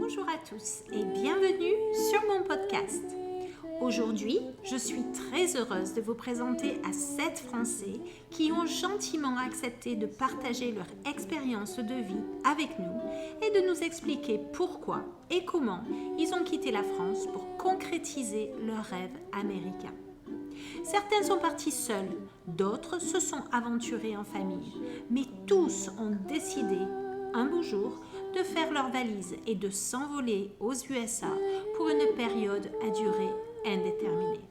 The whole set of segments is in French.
Bonjour à tous et bienvenue sur mon podcast. Aujourd'hui, je suis très heureuse de vous présenter à 7 Français qui ont gentiment accepté de partager leur expérience de vie avec nous et de nous expliquer pourquoi et comment ils ont quitté la France pour concrétiser leur rêve américain. Certains sont partis seuls, d'autres se sont aventurés en famille, mais tous ont décidé, un beau jour, de faire leurs valises et de s'envoler aux USA pour une période à durée indéterminée.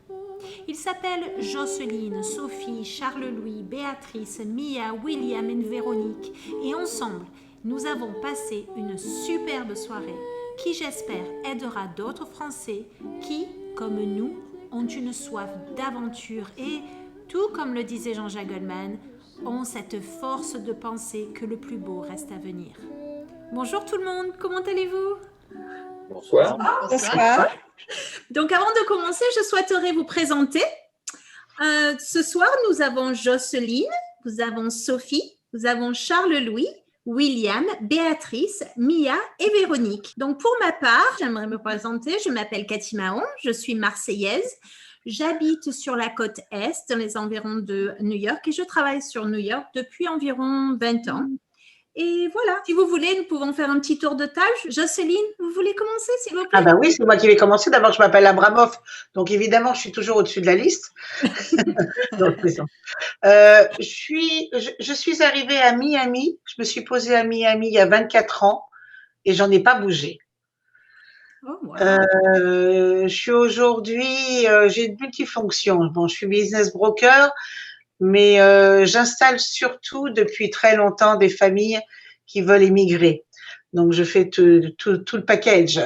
Ils s'appellent Jocelyne, Sophie, Charles-Louis, Béatrice, Mia, William et Véronique. Et ensemble, nous avons passé une superbe soirée qui, j'espère, aidera d'autres Français qui, comme nous, ont une soif d'aventure et, tout comme le disait Jean-Jacques Goldman, ont cette force de penser que le plus beau reste à venir. Bonjour tout le monde, comment allez-vous ? Bonsoir. Bonsoir. Donc avant de commencer, je souhaiterais vous présenter. Ce soir, nous avons Jocelyne, nous avons Sophie, nous avons Charles-Louis, William, Béatrice, Mia et Véronique. Donc pour ma part, j'aimerais me présenter. Je m'appelle Cathy Mahon, je suis marseillaise. J'habite sur la côte Est, dans les environs de New York, et je travaille sur New York depuis environ 20 ans. Et voilà, si vous voulez, nous pouvons faire un petit tour de table. Jocelyne, vous voulez commencer, s'il vous plaît ? Ah bah oui, c'est moi qui vais commencer. D'abord, je m'appelle Abramov, donc évidemment, je suis toujours au-dessus de la liste. Donc, je suis arrivée à Miami. Je me suis posée à Miami il y a 24 ans et j'en ai pas bougé. Oh, wow. Je suis aujourd'hui, j'ai une multifonction. Bon, je suis business broker, mais j'installe surtout depuis très longtemps des familles qui veulent émigrer. Donc, je fais tout le package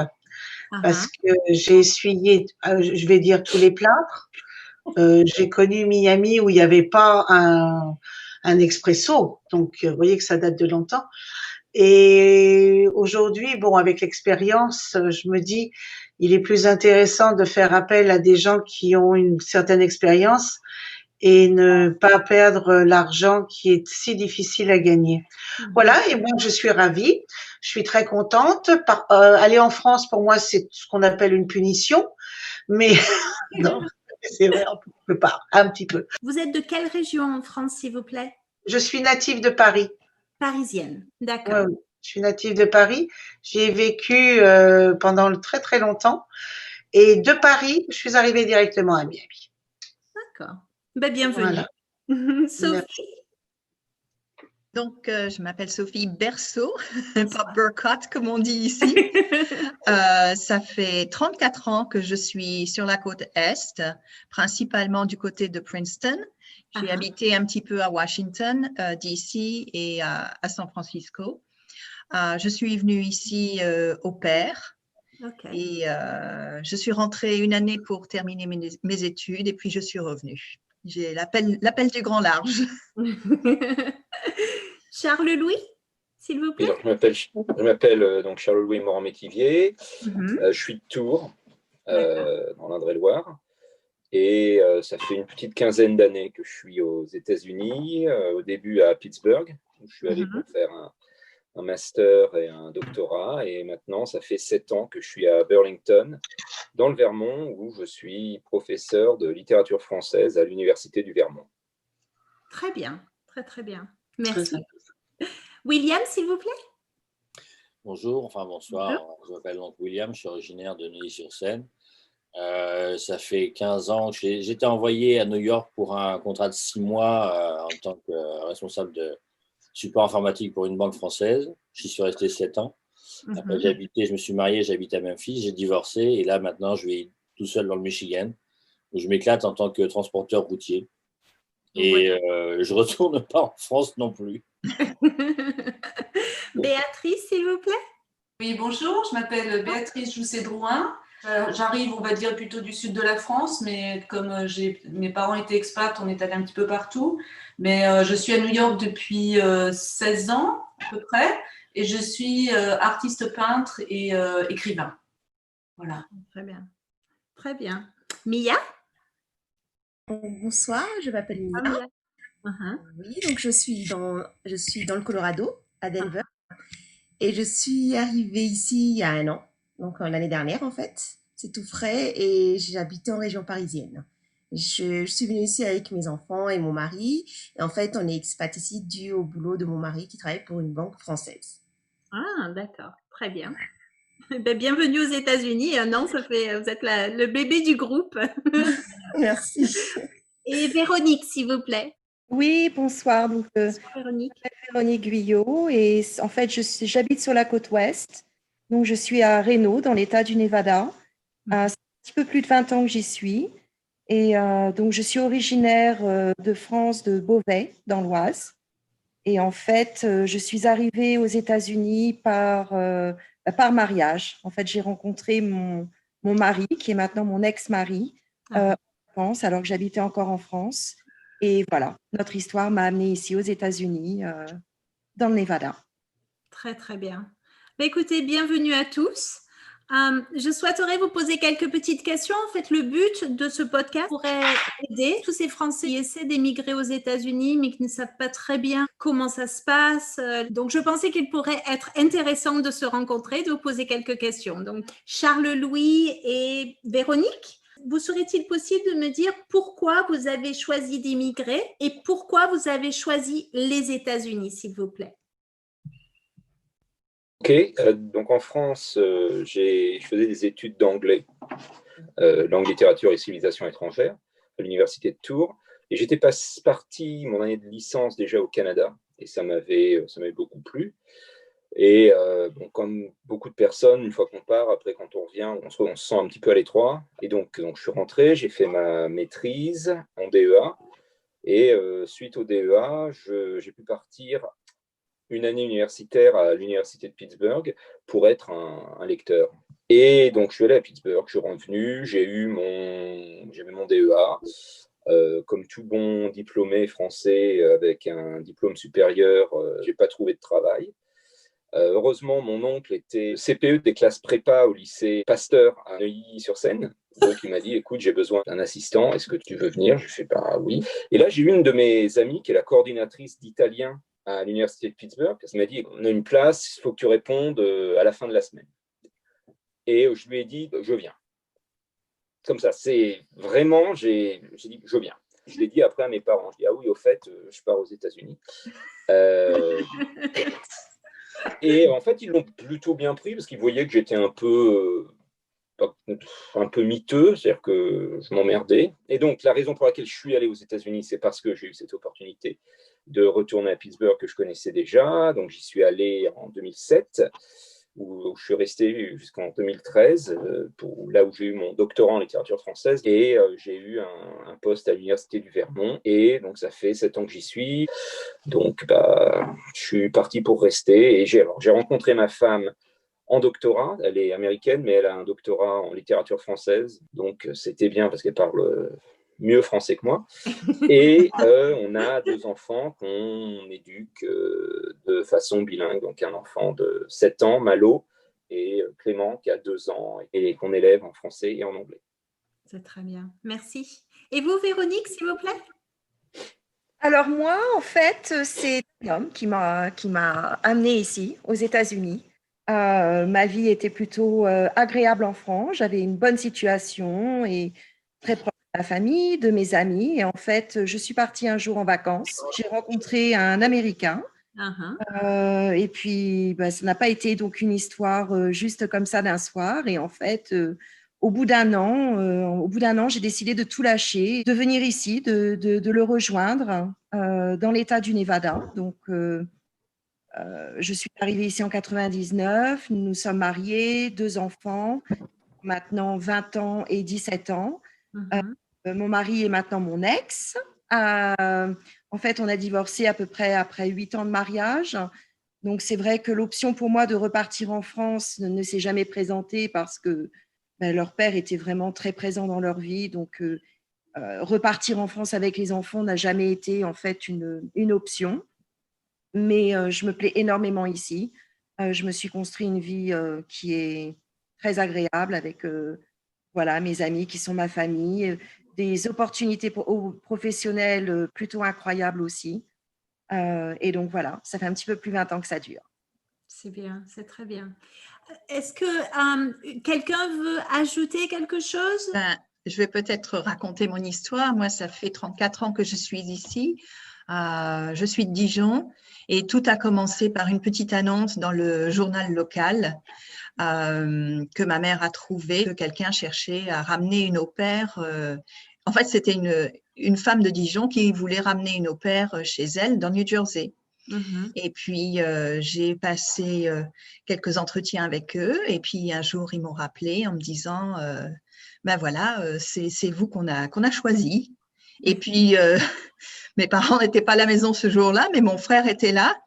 parce que j'ai essuyé, je vais dire, tous les plâtres. J'ai connu Miami où il n'y avait pas un expresso. Donc, vous voyez que ça date de longtemps. Et aujourd'hui, bon, avec l'expérience, je me dis, il est plus intéressant de faire appel à des gens qui ont une certaine expérience et ne pas perdre l'argent qui est si difficile à gagner. Voilà, et moi je suis ravie, je suis très contente. Aller en France pour moi c'est ce qu'on appelle une punition, mais non, c'est vrai on peut pas, un petit peu. Vous êtes de quelle région en France, s'il vous plaît ? Je suis native de Paris. Parisienne, d'accord. Oui, je suis native de Paris. J'y ai vécu pendant très très longtemps. Et de Paris, je suis arrivée directement à Miami. D'accord. Ben, bienvenue. Voilà. Sophie. Donc, je m'appelle Sophie Berceau, pas Burcott comme on dit ici. Ça fait 34 ans que je suis sur la côte Est, principalement du côté de Princeton. J'ai habité un petit peu à Washington, D.C. et à San Francisco. Je suis venue ici au pair. Okay. Et je suis rentrée une année pour terminer mes études et puis je suis revenue. J'ai l'appel du grand large. Charles-Louis, s'il vous plaît. Donc, je m'appelle donc Charles-Louis Morand-Métivier. Je suis de Tours, dans l'Indre-et-Loire. Et ça fait une petite quinzaine d'années que je suis aux États-Unis, au début à Pittsburgh, où je suis allé pour faire un master et un doctorat. Et maintenant, ça fait 7 ans que je suis à Burlington, dans le Vermont, où je suis professeur de littérature française à l'Université du Vermont. Très bien, très très bien. Merci. William, s'il vous plaît. Bonjour, enfin bonsoir. Bonjour. Je m'appelle donc William, je suis originaire de Neuilly-sur-Seine. Ça fait 15 ans que j'étais envoyé à New York pour un contrat de 6 mois en tant que responsable de support informatique pour une banque française. J'y suis resté 7 ans. Après, je me suis marié, j'habite à Memphis, j'ai divorcé et là maintenant je vis tout seul dans le Michigan où je m'éclate en tant que transporteur routier. Et je ne retourne pas en France non plus. Béatrice, s'il vous plaît. Oui, bonjour, je m'appelle Béatrice Jousset-Drouin. J'arrive, on va dire, plutôt du sud de la France, mais comme mes parents étaient expats, on est allé un petit peu partout. Mais je suis à New York depuis 16 ans, à peu près, et je suis artiste peintre et écrivain. Voilà. Très bien. Très bien. Mia ? Bonsoir, je m'appelle Mia. Oui, donc je suis dans le Colorado, à Denver. Et je suis arrivée ici il y a 1 an. donc l'année dernière en fait. C'est tout frais et j'habitais en région parisienne. Je suis venue ici avec mes enfants et mon mari. Et en fait, on est expat ici dû au boulot de mon mari qui travaille pour une banque française. Ah, d'accord, très bien. Ben, bienvenue aux États-Unis. Non, vous êtes le bébé du groupe. Merci. Et Véronique, s'il vous plaît. Oui, bonsoir. Donc, Bonsoir, Véronique. Véronique Guyot et en fait, j'habite sur la côte ouest. Donc, je suis à Reno, dans l'État du Nevada. C'est un petit peu plus de 20 ans que j'y suis. Et donc, je suis originaire de France, de Beauvais, dans l'Oise. Et en fait, je suis arrivée aux États-Unis par mariage. En fait, j'ai rencontré mon mari, qui est maintenant mon ex-mari, en France, alors que j'habitais encore en France. Et voilà, notre histoire m'a amenée ici aux États-Unis, dans le Nevada. Très, très bien. Ben, écoutez, bienvenue à tous. Je souhaiterais vous poser quelques petites questions. En fait, le but de ce podcast pourrait aider tous ces Français qui essaient d'émigrer aux États-Unis, mais qui ne savent pas très bien comment ça se passe. Donc, je pensais qu'il pourrait être intéressant de se rencontrer, de vous poser quelques questions. Donc, Charles-Louis et Véronique, vous serait-il possible de me dire pourquoi vous avez choisi d'immigrer et pourquoi vous avez choisi les États-Unis, s'il vous plaît? Ok, donc en France, je faisais des études d'anglais, langue, littérature et civilisation étrangère, à l'université de Tours. Et j'étais parti mon année de licence déjà au Canada, et ça m'avait beaucoup plu. Et bon, comme beaucoup de personnes, une fois qu'on part, après quand on revient, on se sent un petit peu à l'étroit. Et donc je suis rentré, j'ai fait ma maîtrise en DEA. Et suite au DEA, j'ai pu partir une année universitaire à l'université de Pittsburgh pour être un lecteur. Et donc, je suis allé à Pittsburgh, je suis revenu, j'avais mon DEA. Comme tout bon diplômé français avec un diplôme supérieur, je n'ai pas trouvé de travail. Heureusement, mon oncle était CPE des classes prépa au lycée Pasteur à Neuilly-sur-Seine. Donc, il m'a dit, écoute, j'ai besoin d'un assistant, est-ce que tu veux venir? Je fais, bah oui. Et là, j'ai eu une de mes amies qui est la coordinatrice d'italien à l'université de Pittsburgh. Elle m'a dit, on a une place, il faut que tu répondes à la fin de la semaine. Et je lui ai dit, je viens. Comme ça, c'est vraiment, j'ai dit, je viens. Je l'ai dit après à mes parents. Je dis, ah oui, au fait, je pars aux États-Unis. Et en fait, ils l'ont plutôt bien pris parce qu'ils voyaient que j'étais un peu miteux, c'est-à-dire que je m'emmerdais. Et donc, la raison pour laquelle je suis allé aux États-Unis, c'est parce que j'ai eu cette opportunité de retourner à Pittsburgh que je connaissais déjà. Donc, j'y suis allé en 2007, où je suis resté jusqu'en 2013, là où j'ai eu mon doctorat en littérature française. Et j'ai eu un poste à l'Université du Vermont. Et donc, ça fait 7 ans que j'y suis. Donc, je suis parti pour rester. Et j'ai rencontré ma femme en doctorat. Elle est américaine, mais elle a un doctorat en littérature française. Donc, c'était bien parce qu'elle parle mieux français que moi. Et on a 2 enfants qu'on éduque de façon bilingue. Donc, un enfant de 7 ans, Malo, et Clément, qui a 2 ans, et qu'on élève en français et en anglais. C'est très bien. Merci. Et vous, Véronique, s'il vous plaît? Alors moi, en fait, c'est un homme qui m'a amenée ici, aux États-Unis. Ma vie était plutôt agréable en France. J'avais une bonne situation et très proche de ma famille, de mes amis. Et en fait, je suis partie un jour en vacances. J'ai rencontré un Américain. Et puis, ça n'a pas été donc une histoire juste comme ça d'un soir. Et en fait, au bout d'un an, j'ai décidé de tout lâcher, de venir ici, de le rejoindre dans l'État du Nevada. Donc, je suis arrivée ici en 99. Nous nous sommes mariés, 2 enfants, maintenant 20 ans et 17 ans. Mon mari est maintenant mon ex. En fait, on a divorcé à peu près après 8 ans de mariage. Donc, c'est vrai que l'option pour moi de repartir en France ne s'est jamais présentée parce que leur père était vraiment très présent dans leur vie. Donc, repartir en France avec les enfants n'a jamais été en fait une option. Mais je me plais énormément ici. Je me suis construit une vie qui est très agréable avec voilà, mes amis qui sont ma famille, des opportunités professionnelles plutôt incroyables aussi. Et donc voilà, ça fait un petit peu plus de 20 ans que ça dure. C'est bien, c'est très bien. Est-ce que quelqu'un veut ajouter quelque chose? Ben, je vais peut-être raconter mon histoire. Moi, ça fait 34 ans que je suis ici. Je suis de Dijon et tout a commencé par une petite annonce dans le journal local que ma mère a trouvé, que quelqu'un cherchait à ramener une au pair. En fait, c'était une femme de Dijon qui voulait ramener une au pair chez elle dans New Jersey. Et puis, j'ai passé quelques entretiens avec eux. Et puis, un jour, ils m'ont rappelé en me disant, ben voilà, c'est vous qu'on a choisi. Et puis, mes parents n'étaient pas à la maison ce jour-là, mais mon frère était là.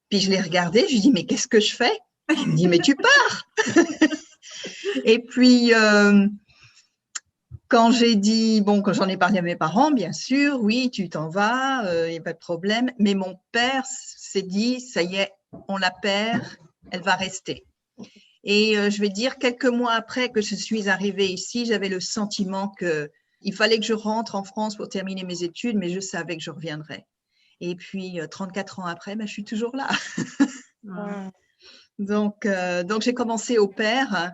Puis, je l'ai regardé, je lui ai dit, mais qu'est-ce que je fais? Il me dit, mais tu pars. Et puis, quand j'ai dit, bon, quand j'en ai parlé à mes parents, bien sûr, oui, tu t'en vas, il n'y a pas de problème. Mais mon père s'est dit, ça y est, on la perd, elle va rester. Et je vais dire, quelques mois après que je suis arrivée ici, j'avais le sentiment qu'il fallait que je rentre en France pour terminer mes études, mais je savais que je reviendrais. Et puis, 34 ans après, ben, je suis toujours là. Donc, j'ai commencé au pair.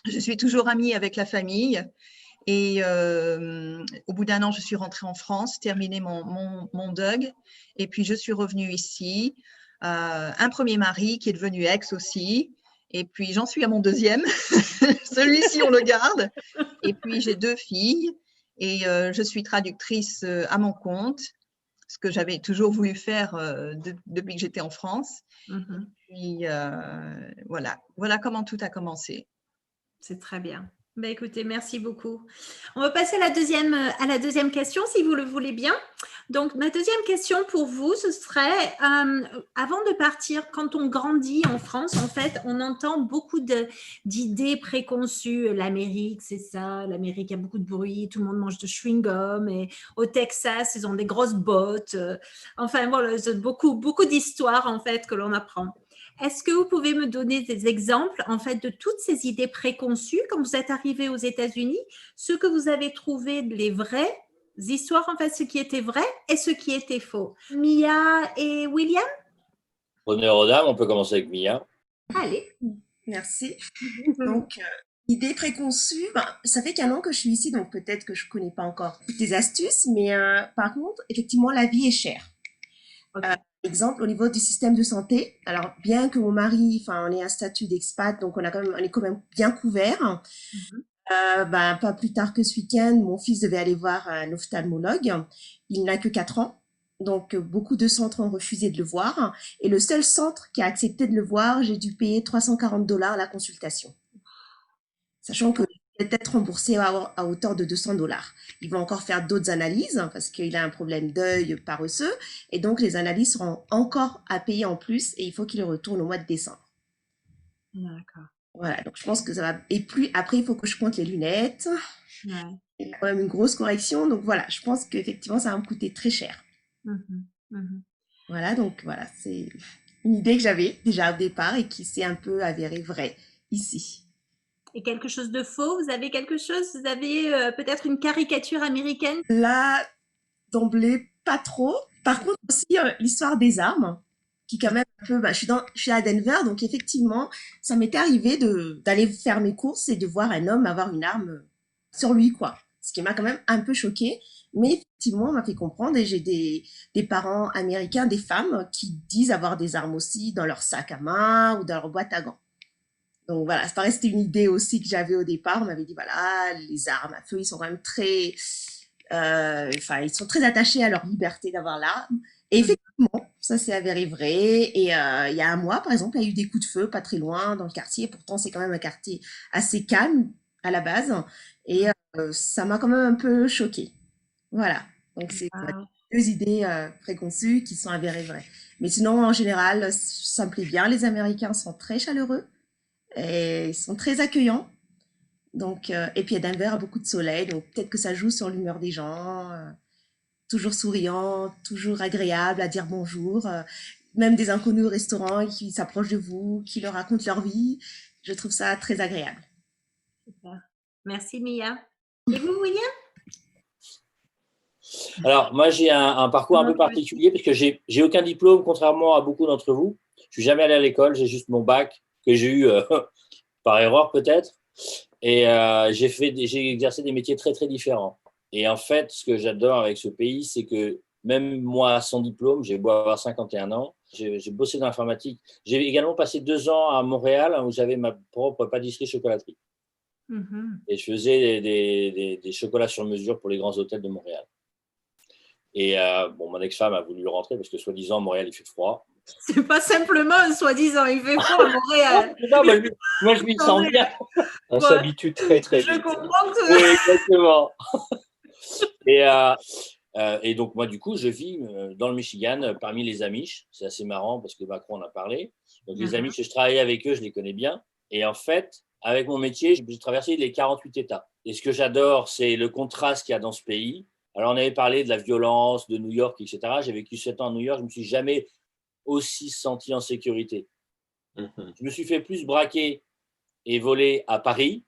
Je suis toujours amie avec la famille. Et au bout d'un an, je suis rentrée en France, terminé mon DUG. Et puis, je suis revenue ici. Un premier mari qui est devenu ex aussi. Et puis, j'en suis à mon deuxième. Celui-ci, on le garde. Et puis, j'ai 2 filles. Et je suis traductrice à mon compte, ce que j'avais toujours voulu faire depuis que j'étais en France. Et puis, voilà comment tout a commencé. C'est très bien. Ben, écoutez, merci beaucoup. On va passer à la deuxième question, si vous le voulez bien. Donc, ma deuxième question pour vous, ce serait, avant de partir, quand on grandit en France, en fait, on entend beaucoup d'idées préconçues. L'Amérique, c'est ça. L'Amérique, il y a beaucoup de bruit. Tout le monde mange de chewing-gum. Et au Texas, ils ont des grosses bottes. Enfin, voilà, beaucoup d'histoires, en fait, que l'on apprend. Est-ce que vous pouvez me donner des exemples, en fait, de toutes ces idées préconçues quand vous êtes arrivé aux États-Unis, ce que vous avez trouvé les vraies histoires, en fait, ce qui était vrai et ce qui était faux? Mia et William? Honneur aux dames, on peut commencer avec Mia. Allez. Merci. Donc, idée préconçue, ça fait qu'1 an que je suis ici, donc peut-être que je ne connais pas encore toutes les astuces, mais par contre, effectivement, la vie est chère. Okay. Exemple, au niveau du système de santé, alors bien que mon mari, on ait un statut d'expat, donc on est quand même bien couvert. Pas plus tard que ce week-end, mon fils devait aller voir un ophtalmologue. Il n'a que 4 ans, donc beaucoup de centres ont refusé de le voir. Et le seul centre qui a accepté de le voir, j'ai dû payer $340 la consultation, sachant que peut-être remboursé à hauteur de $200. Ils vont encore faire d'autres analyses parce qu'il a un problème d'œil paresseux et donc les analyses seront encore à payer en plus et il faut qu'il retourne au mois de décembre. D'accord. Voilà, donc je pense que ça va. Et puis après, il faut que je compte les lunettes. Ouais. Il y a quand même une grosse correction, donc voilà, je pense qu'effectivement, ça va me coûter très cher. Voilà, donc voilà, c'est une idée que j'avais déjà au départ et qui s'est un peu avérée vraie ici. Et quelque chose de faux? Vous avez quelque chose? Vous avez peut-être une caricature américaine? Là, d'emblée, pas trop. Par contre, aussi l'histoire des armes, qui quand même un peu... je suis à Denver, donc effectivement, ça m'était arrivé d'aller faire mes courses et de voir un homme avoir une arme sur lui, quoi. Ce qui m'a quand même un peu choquée. Mais effectivement, on m'a fait comprendre, et j'ai des parents américains, des femmes, qui disent avoir des armes aussi dans leur sac à main ou dans leur boîte à gants. Donc voilà, ça restait une idée aussi que j'avais au départ. On m'avait dit, voilà, les armes à feu, ils sont quand même très... ils sont très attachés à leur liberté d'avoir l'arme. Et effectivement, ça s'est avéré vrai. Et il y a 1 mois, par exemple, il y a eu des coups de feu pas très loin dans le quartier. Pourtant, c'est quand même un quartier assez calme à la base. Et ça m'a quand même un peu choquée. Voilà. Donc, c'est 2 idées préconçues qui sont avérées vraies. Mais sinon, en général, ça me plaît bien. Les Américains sont très chaleureux. Et ils sont très accueillants. Donc, et puis à Denver, il y a beaucoup de soleil, donc peut-être que ça joue sur l'humeur des gens. Toujours souriant, toujours agréable à dire bonjour. Même des inconnus au restaurant qui s'approchent de vous, qui leur racontent leur vie. Je trouve ça très agréable. Super. Merci Mia. Et vous, William? Alors, moi, j'ai un parcours un peu particulier parce que j'ai aucun diplôme, contrairement à beaucoup d'entre vous. Je suis jamais allé à l'école, j'ai juste mon bac que j'ai eu par erreur peut-être. Et j'ai exercé des métiers très, très différents. Et en fait, ce que j'adore avec ce pays, c'est que même moi, sans diplôme, j'ai beau avoir 51 ans, j'ai bossé dans l'informatique. J'ai également passé 2 ans à Montréal où j'avais ma propre pâtisserie-chocolaterie. Et je faisais des chocolats sur mesure pour les grands hôtels de Montréal. Et mon ex-femme a voulu rentrer parce que soi-disant, à Montréal, il fait froid. C'est pas simplement un soi-disant, il fait froid à Montréal. Non, moi, je m'y sens bien. On s'habitue très, très vite. Je comprends que… Oui, exactement. Et donc, moi, du coup, je vis dans le Michigan parmi les Amish. C'est assez marrant parce que Macron en a parlé. Donc, les Amish, je travaille avec eux, je les connais bien. Et en fait, avec mon métier, j'ai traversé les 48 États. Et ce que j'adore, c'est le contraste qu'il y a dans ce pays. Alors, on avait parlé de la violence, de New York, etc. J'ai vécu 7 ans à New York, je ne me suis jamais aussi senti en sécurité. Je me suis fait plus braquer et voler à Paris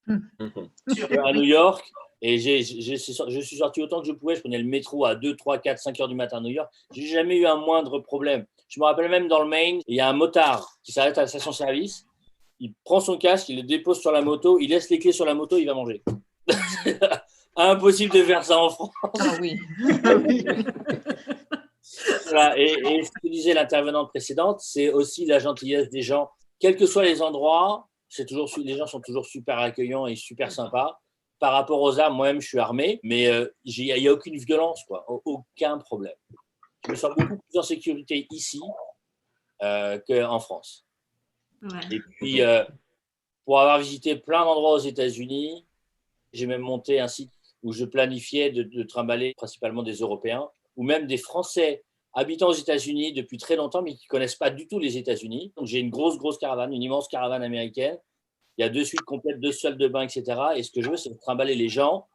qu'à New York. Et je suis sorti autant que je pouvais. Je prenais le métro à 2, 3, 4, 5 heures du matin à New York. Je n'ai jamais eu un moindre problème. Je me rappelle même dans le Maine, il y a un motard qui s'arrête à la station-service. Il prend son casque, il le dépose sur la moto, il laisse les clés sur la moto, il va manger. Impossible de faire ça en France. Ah oui. Voilà. Et ce que disait l'intervenante précédente, c'est aussi la gentillesse des gens. Quels que soient les endroits, les gens sont toujours super accueillants et super sympas. Par rapport aux armes, moi-même, je suis armé, mais il n'y a aucune violence, quoi. Aucun problème. Je me sens beaucoup plus en sécurité ici qu'en France. Ouais. Et puis, pour avoir visité plein d'endroits aux États-Unis, j'ai même monté un site où je planifiais de trimballer principalement des Européens ou même des Français habitant aux États-Unis depuis très longtemps, mais qui ne connaissent pas du tout les États-Unis. Donc, j'ai une grosse caravane, une immense caravane américaine. Il y a 2 suites complètes, 2 salles de bain, etc. Et ce que je veux, c'est de trimballer les gens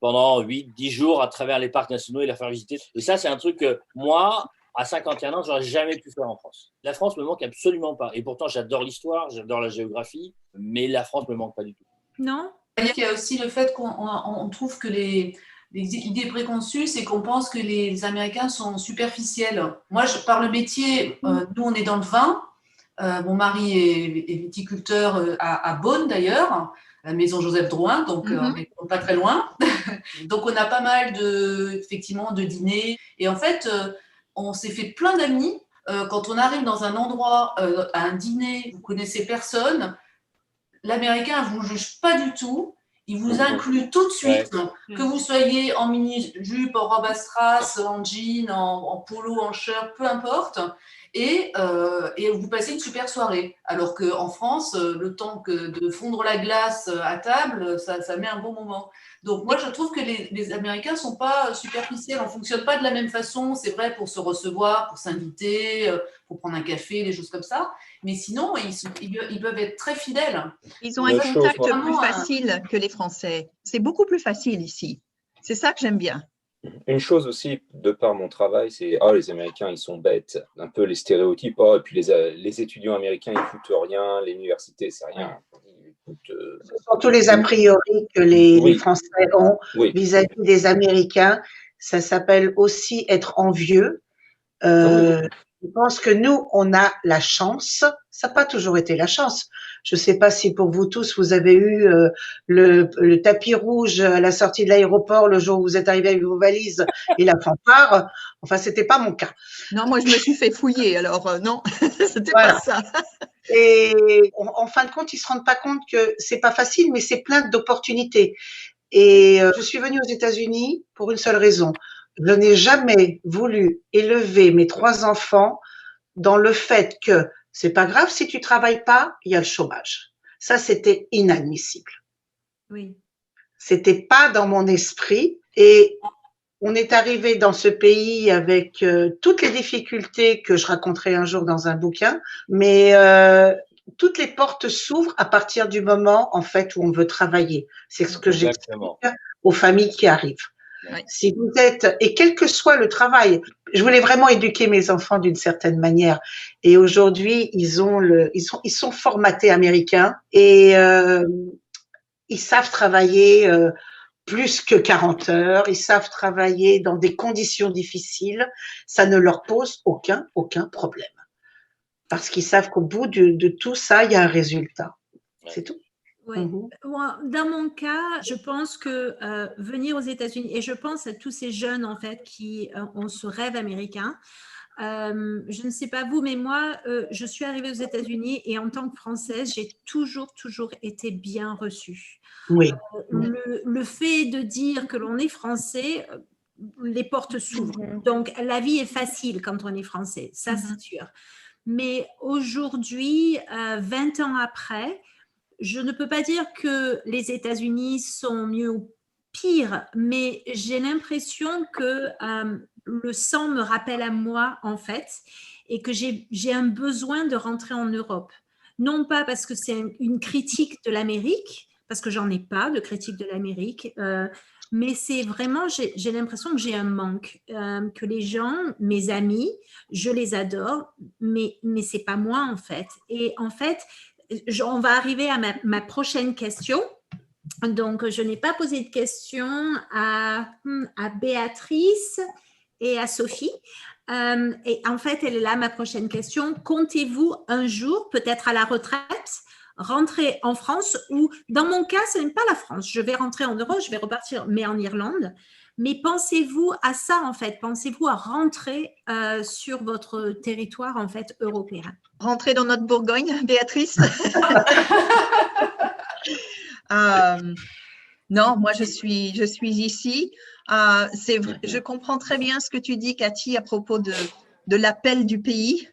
pendant 8-10 jours à travers les parcs nationaux et les faire visiter. Et ça, c'est un truc que moi, à 51 ans, je n'aurais jamais pu faire en France. La France me manque absolument pas. Et pourtant, j'adore l'histoire, j'adore la géographie, mais la France me manque pas du tout. Non ? Il y a aussi le fait qu'on trouve que les idées préconçues, c'est qu'on pense que les Américains sont superficiels. Moi, par le métier, nous, on est dans le vin. Mon mari est viticulteur à Beaune, d'ailleurs, à la maison Joseph Drouin, donc on n'est pas très loin. Donc, on a pas mal effectivement, de dîners. Et en fait, on s'est fait plein d'amis. Quand on arrive dans un endroit, à un dîner, vous ne connaissez personne, l'Américain ne vous juge pas du tout. Il vous inclut tout de suite, que vous soyez en mini-jupe, en robe à strass, en jean, en polo, en shirt, peu importe. Et vous passez une super soirée. Alors qu'en France, le temps de fondre la glace à table, ça met un bon moment. Donc moi, je trouve que les Américains ne sont pas superficiels, on ne fonctionne pas de la même façon. C'est vrai pour se recevoir, pour s'inviter, pour prendre un café, des choses comme ça. Mais sinon, ils peuvent être très fidèles. Ils ont un contact plus facile que les Français. C'est beaucoup plus facile ici. C'est ça que j'aime bien. Une chose aussi, de par mon travail, c'est les Américains, ils sont bêtes. Un peu les stéréotypes. Et puis les étudiants américains, ils foutent rien. L'université, c'est rien. Ce sont tous les a priori que les Français ont vis-à-vis des Américains. Ça s'appelle aussi être envieux. Je pense que nous, on a la chance. Ça n'a pas toujours été la chance. Je ne sais pas si pour vous tous, vous avez eu le tapis rouge à la sortie de l'aéroport le jour où vous êtes arrivés avec vos valises et la fanfare. Enfin, c'était pas mon cas. Non, moi, je me suis fait fouiller. Alors, non, c'était pas ça. Et en fin de compte, ils se rendent pas compte que c'est pas facile, mais c'est plein d'opportunités. Et je suis venue aux États-Unis pour une seule raison. Je n'ai jamais voulu élever mes 3 enfants dans le fait que c'est pas grave si tu travailles pas, il y a le chômage. Ça, c'était inadmissible. Oui. C'était pas dans mon esprit. Et on est arrivé dans ce pays avec toutes les difficultés que je raconterai un jour dans un bouquin, mais toutes les portes s'ouvrent à partir du moment, en fait, où on veut travailler. C'est ce que j'explique aux familles qui arrivent. Oui. Si vous êtes, et quel que soit le travail, je voulais vraiment éduquer mes enfants d'une certaine manière. Et aujourd'hui, ils sont formatés américains et ils savent travailler plus que 40 heures. Ils savent travailler dans des conditions difficiles. Ça ne leur pose aucun problème. parce qu'ils savent qu'au bout de tout ça, il y a un résultat. C'est tout. Ouais. Dans mon cas, je pense que venir aux États-Unis, et je pense à tous ces jeunes en fait qui ont ce rêve américain. Je ne sais pas vous, mais moi, je suis arrivée aux États-Unis et en tant que Française, j'ai toujours été bien reçue. Oui. Le fait de dire que l'on est français, les portes s'ouvrent. Donc, la vie est facile quand on est français, ça c'est sûr. Mais aujourd'hui, 20 ans après, je ne peux pas dire que les États-Unis sont mieux ou pire, mais j'ai l'impression que le sang me rappelle à moi, en fait, et que j'ai un besoin de rentrer en Europe. Non pas parce que c'est une critique de l'Amérique, parce que j'en ai pas de critique de l'Amérique, mais c'est vraiment, j'ai l'impression que j'ai un manque, que les gens, mes amis, je les adore, mais c'est pas moi, en fait. Et en fait, on va arriver à ma prochaine question. Donc, je n'ai pas posé de question à Béatrice et à Sophie. Et en fait, elle est là, ma prochaine question. Comptez-vous un jour, peut-être à la retraite, rentrer en France ou, dans mon cas, ce n'est pas la France. Je vais rentrer en Europe, je vais repartir, mais en Irlande. Mais pensez-vous à ça, en fait? Pensez-vous à rentrer sur votre territoire, en fait, européen? Rentrer dans notre Bourgogne, Béatrice? Non, moi je suis ici. C'est vrai, je comprends très bien ce que tu dis, Cathy, à propos de l'appel du pays,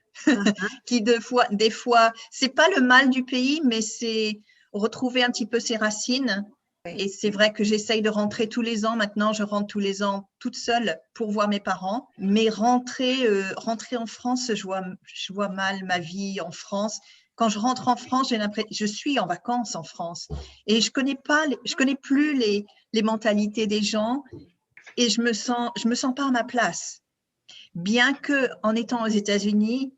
qui des fois, c'est pas le mal du pays, mais c'est retrouver un petit peu ses racines. Et c'est vrai que j'essaye de rentrer tous les ans. Maintenant, je rentre tous les ans toute seule pour voir mes parents. Mais rentrer en France, je vois mal ma vie en France. Quand je rentre en France, j'ai l'impression, je suis en vacances en France et je connais plus les mentalités des gens et je me sens pas à ma place. Bien que en étant aux États-Unis,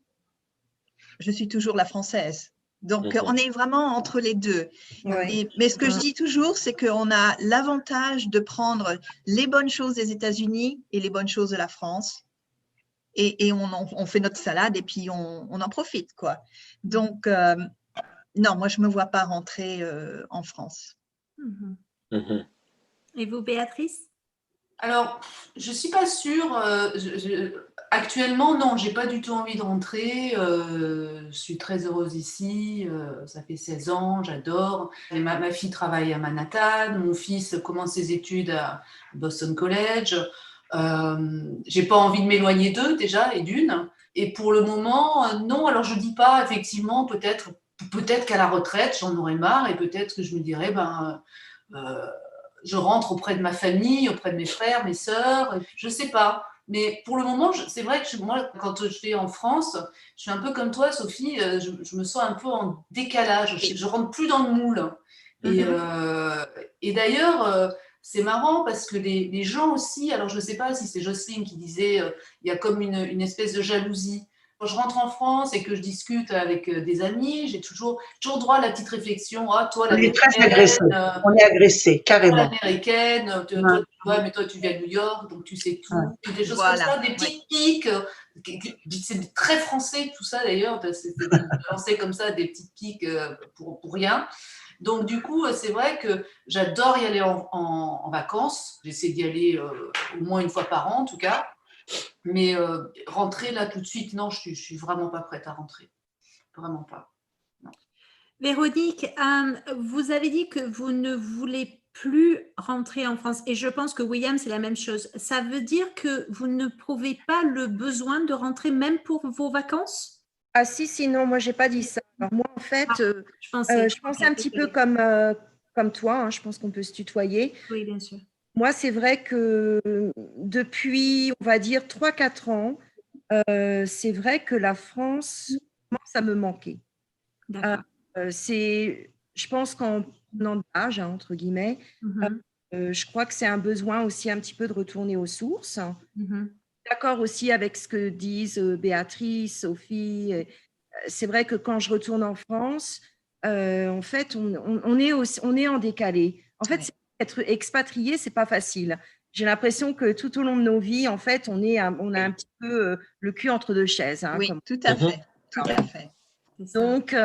je suis toujours la Française. Donc, on est vraiment entre les deux. Oui. Mais ce que je dis toujours, c'est qu'on a l'avantage de prendre les bonnes choses des États-Unis et les bonnes choses de la France. Et on fait notre salade et puis on en profite, quoi. Donc, non, moi, je ne me vois pas rentrer en France. Et vous, Béatrice? Alors, je ne suis pas sûre. Actuellement, non, je n'ai pas du tout envie de rentrer. Je suis très heureuse ici. Ça fait 16 ans, j'adore. Et ma fille travaille à Manhattan. Mon fils commence ses études à Boston College. Je n'ai pas envie de m'éloigner d'eux déjà, et d'une. Et pour le moment, non. Alors, je ne dis pas, effectivement, peut-être qu'à la retraite, j'en aurai marre et peut-être que je me dirais, je rentre auprès de ma famille, auprès de mes frères, mes sœurs, je ne sais pas. Mais pour le moment, c'est vrai que moi, quand je vais en France, je suis un peu comme toi, Sophie, je me sens un peu en décalage. Je ne rentre plus dans le moule. Et d'ailleurs, c'est marrant parce que les gens aussi, alors je ne sais pas si c'est Jocelyne qui disait, il y a comme une espèce de jalousie. Quand je rentre en France et que je discute avec des amis, j'ai toujours droit à la petite réflexion. Ah, toi, on est très agressé. On est agressé, carrément. L'américaine, mais toi, tu viens de New York, donc tu sais tout. Des choses comme ça, des petites piques. C'est très français, tout ça d'ailleurs. C'est lancé comme ça, des petites piques pour rien. Donc, du coup, c'est vrai que j'adore y aller en vacances. J'essaie d'y aller au moins une fois par an, en tout cas. Mais rentrer là tout de suite, non, je suis vraiment pas prête à rentrer. Vraiment pas. Non. Véronique, vous avez dit que vous ne voulez plus rentrer en France. Et je pense que William, c'est la même chose. Ça veut dire que vous ne prouvez pas le besoin de rentrer même pour vos vacances? Ah si, non, moi, je n'ai pas dit ça. Alors moi, en fait, je pensais un petit peu comme toi. Hein, je pense qu'on peut se tutoyer. Oui, bien sûr. Moi, c'est vrai que depuis, on va dire, 3-4 ans, c'est vrai que la France commence à me manquer. Je pense qu'en prenant de l'âge, entre guillemets, je crois que c'est un besoin aussi un petit peu de retourner aux sources. D'accord aussi avec ce que disent Béatrice, Sophie. C'est vrai que quand je retourne en France, en fait, on est en décalé. En fait, être expatrié, c'est pas facile. J'ai l'impression que tout au long de nos vies, en fait, on a un petit peu le cul entre deux chaises. Hein, oui, tout à fait. tout à fait. Donc,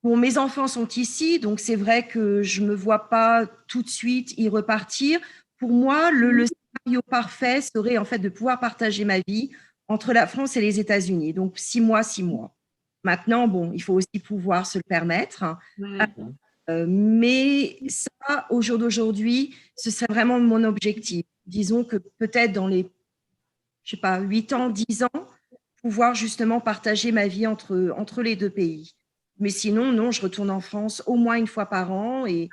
bon, mes enfants sont ici, donc c'est vrai que je ne me vois pas tout de suite y repartir. Pour moi, le scénario parfait serait en fait de pouvoir partager ma vie entre la France et les États-Unis. Donc, 6 mois, 6 mois. Maintenant, bon, il faut aussi pouvoir se le permettre. Mais ça, au jour d'aujourd'hui, ce serait vraiment mon objectif. Disons que peut-être dans les, je sais pas, 8 ans, 10 ans, pouvoir justement partager ma vie entre les deux pays. Mais sinon, non, je retourne en France au moins une fois par an. Et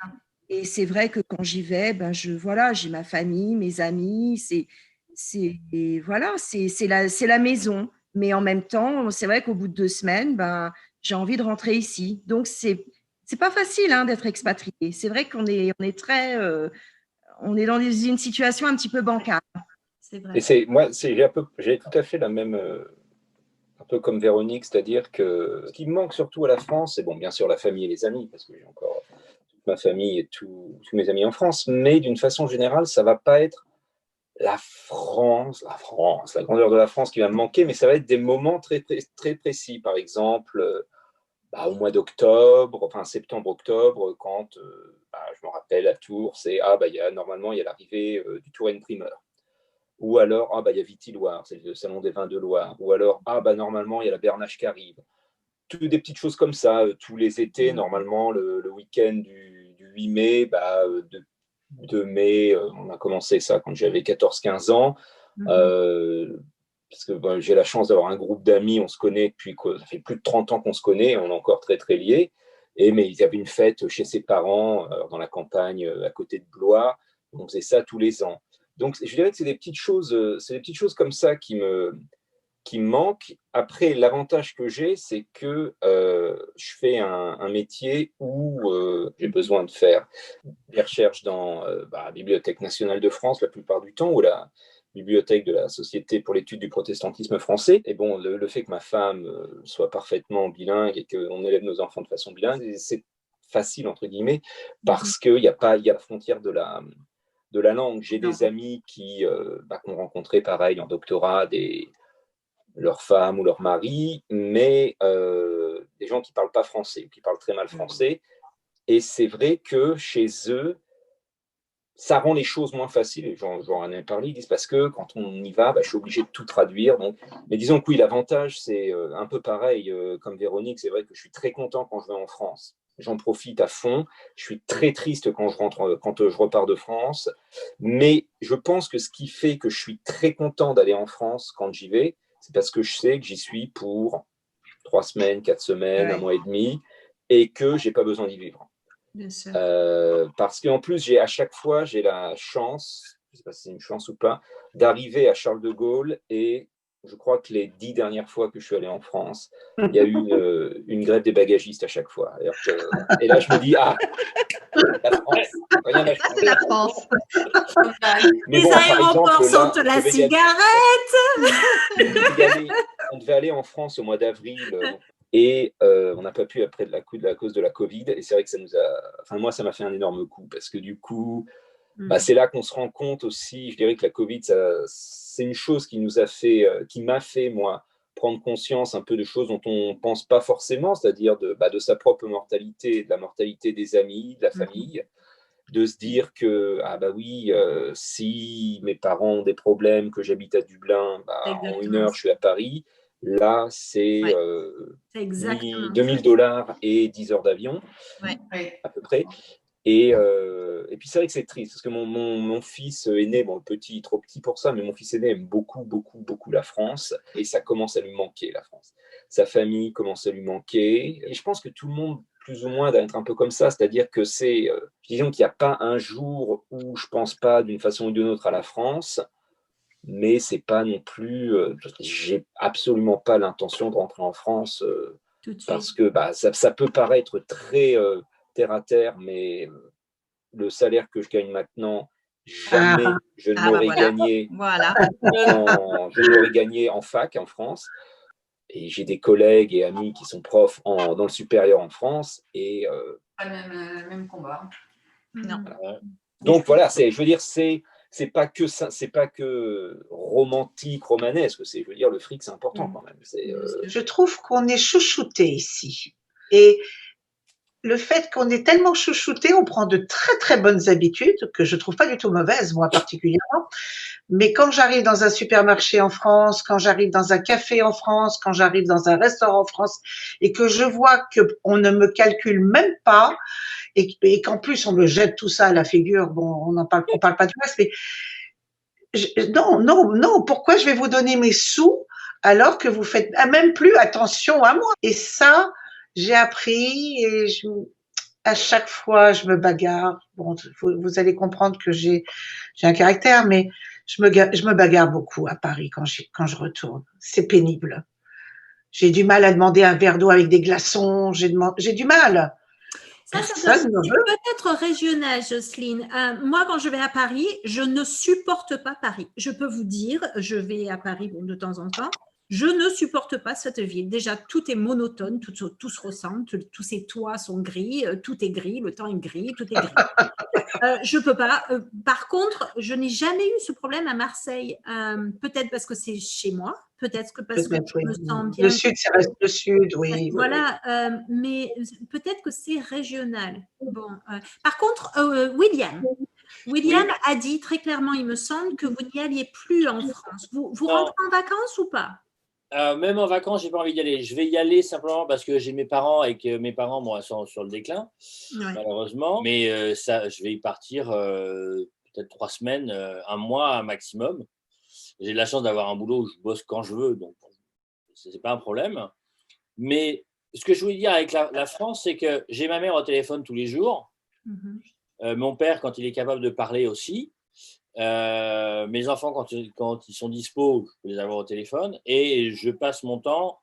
c'est vrai que quand j'y vais, ben voilà, j'ai ma famille, mes amis. Voilà, c'est la maison. Mais en même temps, c'est vrai qu'au bout de 2 semaines, ben, j'ai envie de rentrer ici. Donc, c'est pas facile hein, d'être expatrié. C'est vrai qu'on est très, on est dans une situation un petit peu bancale. C'est vrai. Et j'ai tout à fait la même, un peu comme Véronique, c'est-à-dire que ce qui me manque surtout à la France, c'est bon, bien sûr la famille et les amis, parce que j'ai encore toute ma famille et tous mes amis en France, mais d'une façon générale, ça va pas être la grandeur de la France qui va me manquer, mais ça va être des moments très, très précis. Par exemple, au mois d'octobre, enfin septembre-octobre, quand je me rappelle à Tours, normalement il y a l'arrivée du Touraine primeur. Ou alors, il y a Viti-Loire, c'est le salon des vins de Loire. Ou alors, normalement, il y a la Bernache qui arrive. Toutes des petites choses comme ça, tous les étés, normalement, le week-end du 8 mai, de mai, on a commencé ça quand j'avais 14-15 ans. Parce que j'ai la chance d'avoir un groupe d'amis, on se connaît depuis ça fait plus de 30 ans qu'on se connaît, on est encore très très liés. Mais ils avaient une fête chez ses parents, dans la campagne, à côté de Blois. On faisait ça tous les ans. Donc, je dirais que c'est des petites choses comme ça qui me manquent. Après, l'avantage que j'ai, c'est que je fais un métier où j'ai besoin de faire des recherches dans la Bibliothèque nationale de France la plupart du temps, ou la bibliothèque de la Société pour l'étude du protestantisme français. Et bon, le fait que ma femme soit parfaitement bilingue et qu'on élève nos enfants de façon bilingue, c'est facile, entre guillemets, parce qu'il y a la frontière de la langue. J'ai des amis qui ont rencontré pareil en doctorat leur femme ou leur mari, mais des gens qui ne parlent pas français, qui parlent très mal français. Et c'est vrai que chez eux, ça rend les choses moins faciles. Et j'en ai parlé, ils disent parce que quand on y va, je suis obligé de tout traduire. Donc. Mais disons que oui, l'avantage, c'est un peu pareil comme Véronique. C'est vrai que je suis très content quand je vais en France. J'en profite à fond. Je suis très triste quand je repars de France. Mais je pense que ce qui fait que je suis très content d'aller en France quand j'y vais, c'est parce que je sais que j'y suis pour 3 semaines, 4 semaines, 1 mois et demi, et que je n'ai pas besoin d'y vivre. Bien sûr. Parce qu'en plus, à chaque fois, j'ai la chance, je ne sais pas si c'est une chance ou pas, d'arriver à Charles de Gaulle, et je crois que les 10 dernières fois que je suis allé en France, il y a eu une grève des bagagistes à chaque fois. Et là, je me dis, la France, rien à changer. La France. Mais les aéroports sentent la cigarette. On devait aller en France au mois d'avril. Et on n'a pas pu après à cause de la Covid. Et c'est vrai que moi, ça m'a fait un énorme coup parce que du coup, c'est là qu'on se rend compte aussi. Je dirais que la Covid, c'est une chose qui m'a fait, moi, prendre conscience un peu de choses dont on ne pense pas forcément, c'est-à-dire de sa propre mortalité, de la mortalité des amis, de la famille. De se dire que, si mes parents ont des problèmes, que j'habite à Dublin, en 1 heure, je suis à Paris. Là, c'est 2 000 $ et 10 heures d'avion, à peu près. Et puis, c'est vrai que c'est triste, parce que mon fils aîné, le petit, trop petit pour ça, mais mon fils aîné aime beaucoup, beaucoup, beaucoup la France, et ça commence à lui manquer, la France. Sa famille commence à lui manquer, et je pense que tout le monde, plus ou moins, doit être un peu comme ça, c'est-à-dire que disons qu'il n'y a pas un jour où je ne pense pas d'une façon ou d'une autre à la France, mais c'est pas non plus, j'ai absolument pas l'intention de rentrer en France parce que ça peut paraître très terre à terre, mais le salaire que je gagne maintenant, jamais je ne l'aurais gagné. Voilà. Je l'aurais gagné en fac en France. Et j'ai des collègues et amis qui sont profs dans le supérieur en France et pas le même combat. Non. Donc voilà, je veux dire, c'est c'est pas que ça, c'est pas que romantique, romanesque. Je veux dire, le fric, c'est important quand même. Je trouve qu'on est chouchouté ici. Et le fait qu'on est tellement chouchouté, on prend de très très bonnes habitudes, que je trouve pas du tout mauvaises, moi particulièrement. Mais quand j'arrive dans un supermarché en France, quand j'arrive dans un café en France, quand j'arrive dans un restaurant en France, et que je vois qu'on ne me calcule même pas, et qu'en plus on me jette tout ça à la figure, bon, on parle pas du reste, mais non, pourquoi je vais vous donner mes sous alors que vous faites même plus attention à moi? Et ça, j'ai appris et à chaque fois, je me bagarre. Bon, vous allez comprendre que j'ai un caractère, mais je me bagarre beaucoup à Paris quand je retourne. C'est pénible. J'ai du mal à demander un verre d'eau avec des glaçons. J'ai du mal. Ça peut être régional, Jocelyne. Moi, quand je vais à Paris, je ne supporte pas Paris. Je peux vous dire, je vais à Paris de temps en temps. Je ne supporte pas cette ville. Déjà, tout est monotone, tout se ressemble, tous ces toits sont gris, tout est gris, le temps est gris, tout est gris. Je peux pas. Par contre, je n'ai jamais eu ce problème à Marseille. Peut-être parce que c'est chez moi, peut-être parce que je me sens bien. Le sud, ça reste le sud, oui. Voilà, oui. Mais peut-être que c'est régional. Bon, par contre, William a dit très clairement, il me semble, que vous n'y alliez plus en France. Vous rentrez en vacances ou pas? Même en vacances, j'ai pas envie d'y aller. Je vais y aller simplement parce que j'ai mes parents et que mes parents moi, sont sur le déclin, malheureusement. Mais je vais y partir peut-être 3 semaines, un mois maximum. J'ai de la chance d'avoir un boulot où je bosse quand je veux, donc c'est pas un problème. Mais ce que je voulais dire avec la France, c'est que j'ai ma mère au téléphone tous les jours. Mon père, quand il est capable de parler aussi. Mes enfants, quand ils sont dispo, je peux les avoir au téléphone. Et je passe mon temps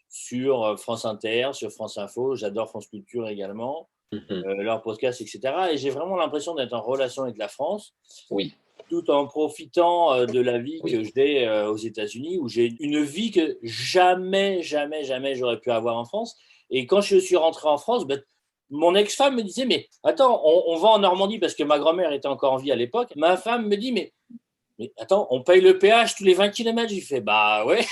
sur France Inter, sur France Info. J'adore France Culture également, leurs podcasts, etc. Et j'ai vraiment l'impression d'être en relation avec la France. Oui. Tout en profitant de la vie que j'ai aux États-Unis, où j'ai une vie que jamais j'aurais pu avoir en France. Et quand je suis rentré en France, mon ex-femme me disait, mais attends, on va en Normandie parce que ma grand-mère était encore en vie à l'époque. Ma femme me dit, mais attends, on paye le péage tous les 20 km. J'ai fait, bah ouais.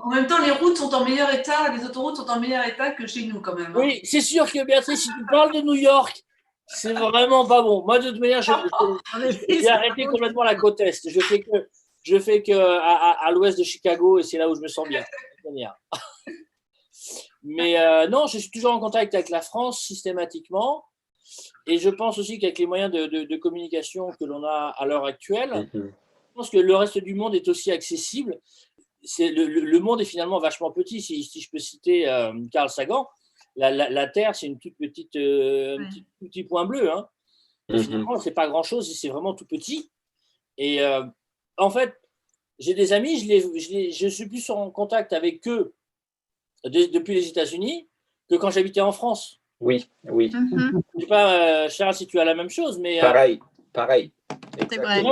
En même temps, les routes sont en meilleur état, les autoroutes sont en meilleur état que chez nous quand même. Hein. Oui, c'est sûr que Béatrice, si tu parles de New York, c'est vraiment pas bon. Moi, de toute manière, j'ai arrêté complètement la côte Est. Je fais que à l'ouest de Chicago et c'est là où je me sens bien. Mais non, je suis toujours en contact avec la France systématiquement. Et je pense aussi qu'avec les moyens de communication que l'on a à l'heure actuelle, je pense que le reste du monde est aussi accessible. Le monde est finalement vachement petit. Si je peux citer Carl Sagan, la Terre, c'est une toute petite, tout petit point bleu. Hein. Finalement, c'est pas grand-chose, c'est vraiment tout petit. Et en fait, j'ai des amis, je suis plus en contact avec eux depuis les États-Unis que quand j'habitais en France. Oui. Je ne sais pas, Charles, si tu as la même chose, mais pareil. C'est vrai.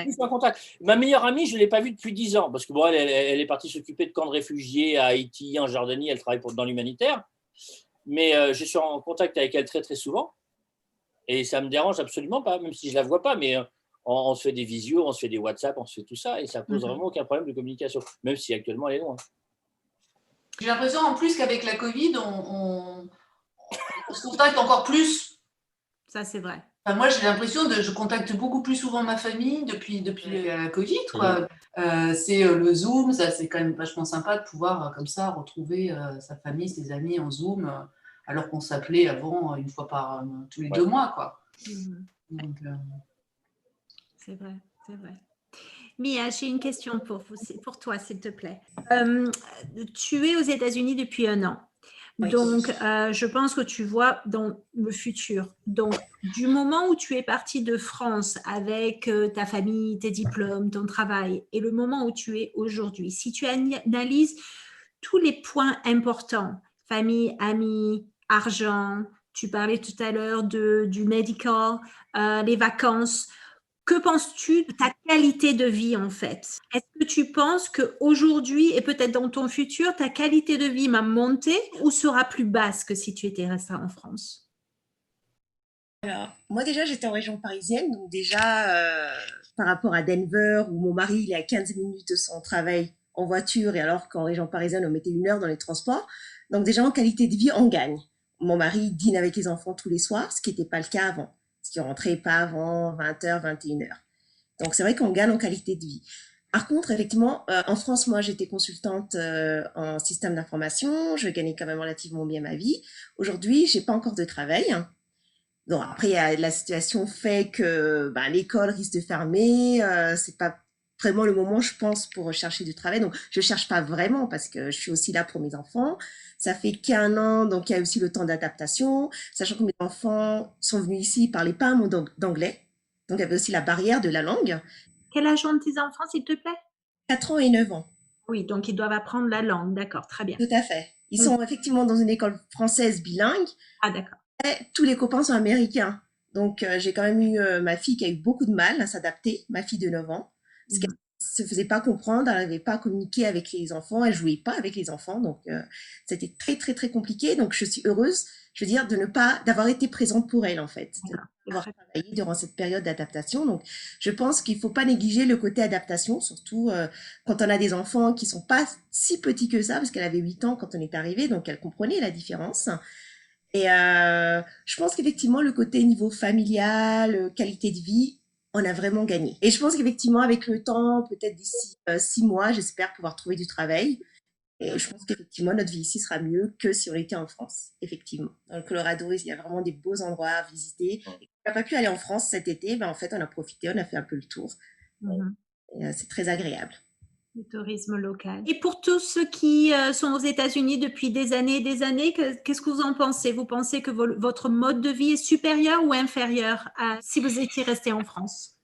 Plus en contact. Ma meilleure amie, je ne l'ai pas vue depuis 10 ans parce que bon, elle est partie s'occuper de camps de réfugiés à Haïti, en Jordanie. Elle travaille dans l'humanitaire, mais je suis en contact avec elle très très souvent et ça me dérange absolument pas, même si je la vois pas, mais on se fait des visios, on se fait des WhatsApp, on se fait tout ça et ça pose vraiment aucun problème de communication, même si actuellement elle est loin. J'ai l'impression en plus qu'avec la Covid, on se contacte encore plus. Ça, c'est vrai. Enfin, moi, j'ai l'impression je contacte beaucoup plus souvent ma famille depuis la Covid. Quoi. C'est le Zoom, ça c'est quand même vachement sympa de pouvoir comme ça retrouver sa famille, ses amis en Zoom, alors qu'on s'appelait avant une fois tous les 2 mois. Quoi. Donc, c'est vrai. Mia, j'ai une question pour toi, s'il te plaît. Tu es aux États-Unis depuis 1 an. Donc, je pense que tu vois dans le futur. Donc, du moment où tu es parti de France avec ta famille, tes diplômes, ton travail, et le moment où tu es aujourd'hui, si tu analyses tous les points importants, famille, amis, argent, tu parlais tout à l'heure du medical, les vacances, que penses-tu de ta qualité de vie en fait? Est-ce que tu penses qu'aujourd'hui et peut-être dans ton futur, ta qualité de vie va monter ou sera plus basse que si tu étais resté en France? Alors, moi déjà, j'étais en région parisienne, donc déjà, par rapport à Denver, où mon mari, il est à 15 minutes de son travail en voiture, et alors qu'en région parisienne, on mettait 1 heure dans les transports. Donc déjà, en qualité de vie, on gagne. Mon mari dîne avec les enfants tous les soirs, ce qui n'était pas le cas avant. Ce qui rentrait pas avant 20h, 21h. Donc c'est vrai qu'on gagne en qualité de vie. Par contre, effectivement, en France, moi, j'étais consultante en système d'information. Je gagnais quand même relativement bien ma vie. Aujourd'hui, j'ai pas encore de travail. Donc après, la situation fait que l'école risque de fermer. C'est pas vraiment le moment, je pense, pour chercher du travail. Donc je cherche pas vraiment parce que je suis aussi là pour mes enfants. Ça fait qu'1 an, donc il y a aussi le temps d'adaptation. Sachant que mes enfants sont venus ici, ils parlaient pas un mot d'anglais. Donc il y avait aussi la barrière de la langue. Quel âge ont tes enfants, s'il te plaît? 4 ans et 9 ans. Oui, donc ils doivent apprendre la langue, d'accord, très bien. Tout à fait. Ils sont effectivement dans une école française bilingue. Ah, d'accord. Tous les copains sont américains. Donc, j'ai quand même eu ma fille qui a eu beaucoup de mal à s'adapter, ma fille de 9 ans, parce qu'elle se faisait pas comprendre, elle n'arrivait pas à communiquer avec les enfants, elle jouait pas avec les enfants, donc c'était très, très, très compliqué. Donc, je suis heureuse, je veux dire, d'avoir été présente pour elle, en fait, d'avoir travaillé durant cette période d'adaptation. Donc, je pense qu'il faut pas négliger le côté adaptation, surtout quand on a des enfants qui sont pas si petits que ça, parce qu'elle avait 8 ans quand on est arrivé, donc elle comprenait la différence. Et je pense qu'effectivement, le côté niveau familial, qualité de vie, on a vraiment gagné. Et je pense qu'effectivement, avec le temps, peut-être d'ici 6 mois, j'espère pouvoir trouver du travail. Et je pense qu'effectivement, notre vie ici sera mieux que si on était en France, effectivement. Dans le Colorado, il y a vraiment des beaux endroits à visiter. Et on n'a pas pu aller en France cet été, en fait, on a profité, on a fait un peu le tour. Et, c'est très agréable. Le tourisme local. Et pour tous ceux qui sont aux États-Unis depuis des années, qu'est-ce que vous en pensez? Vous pensez que votre mode de vie est supérieur ou inférieur à si vous étiez resté en France?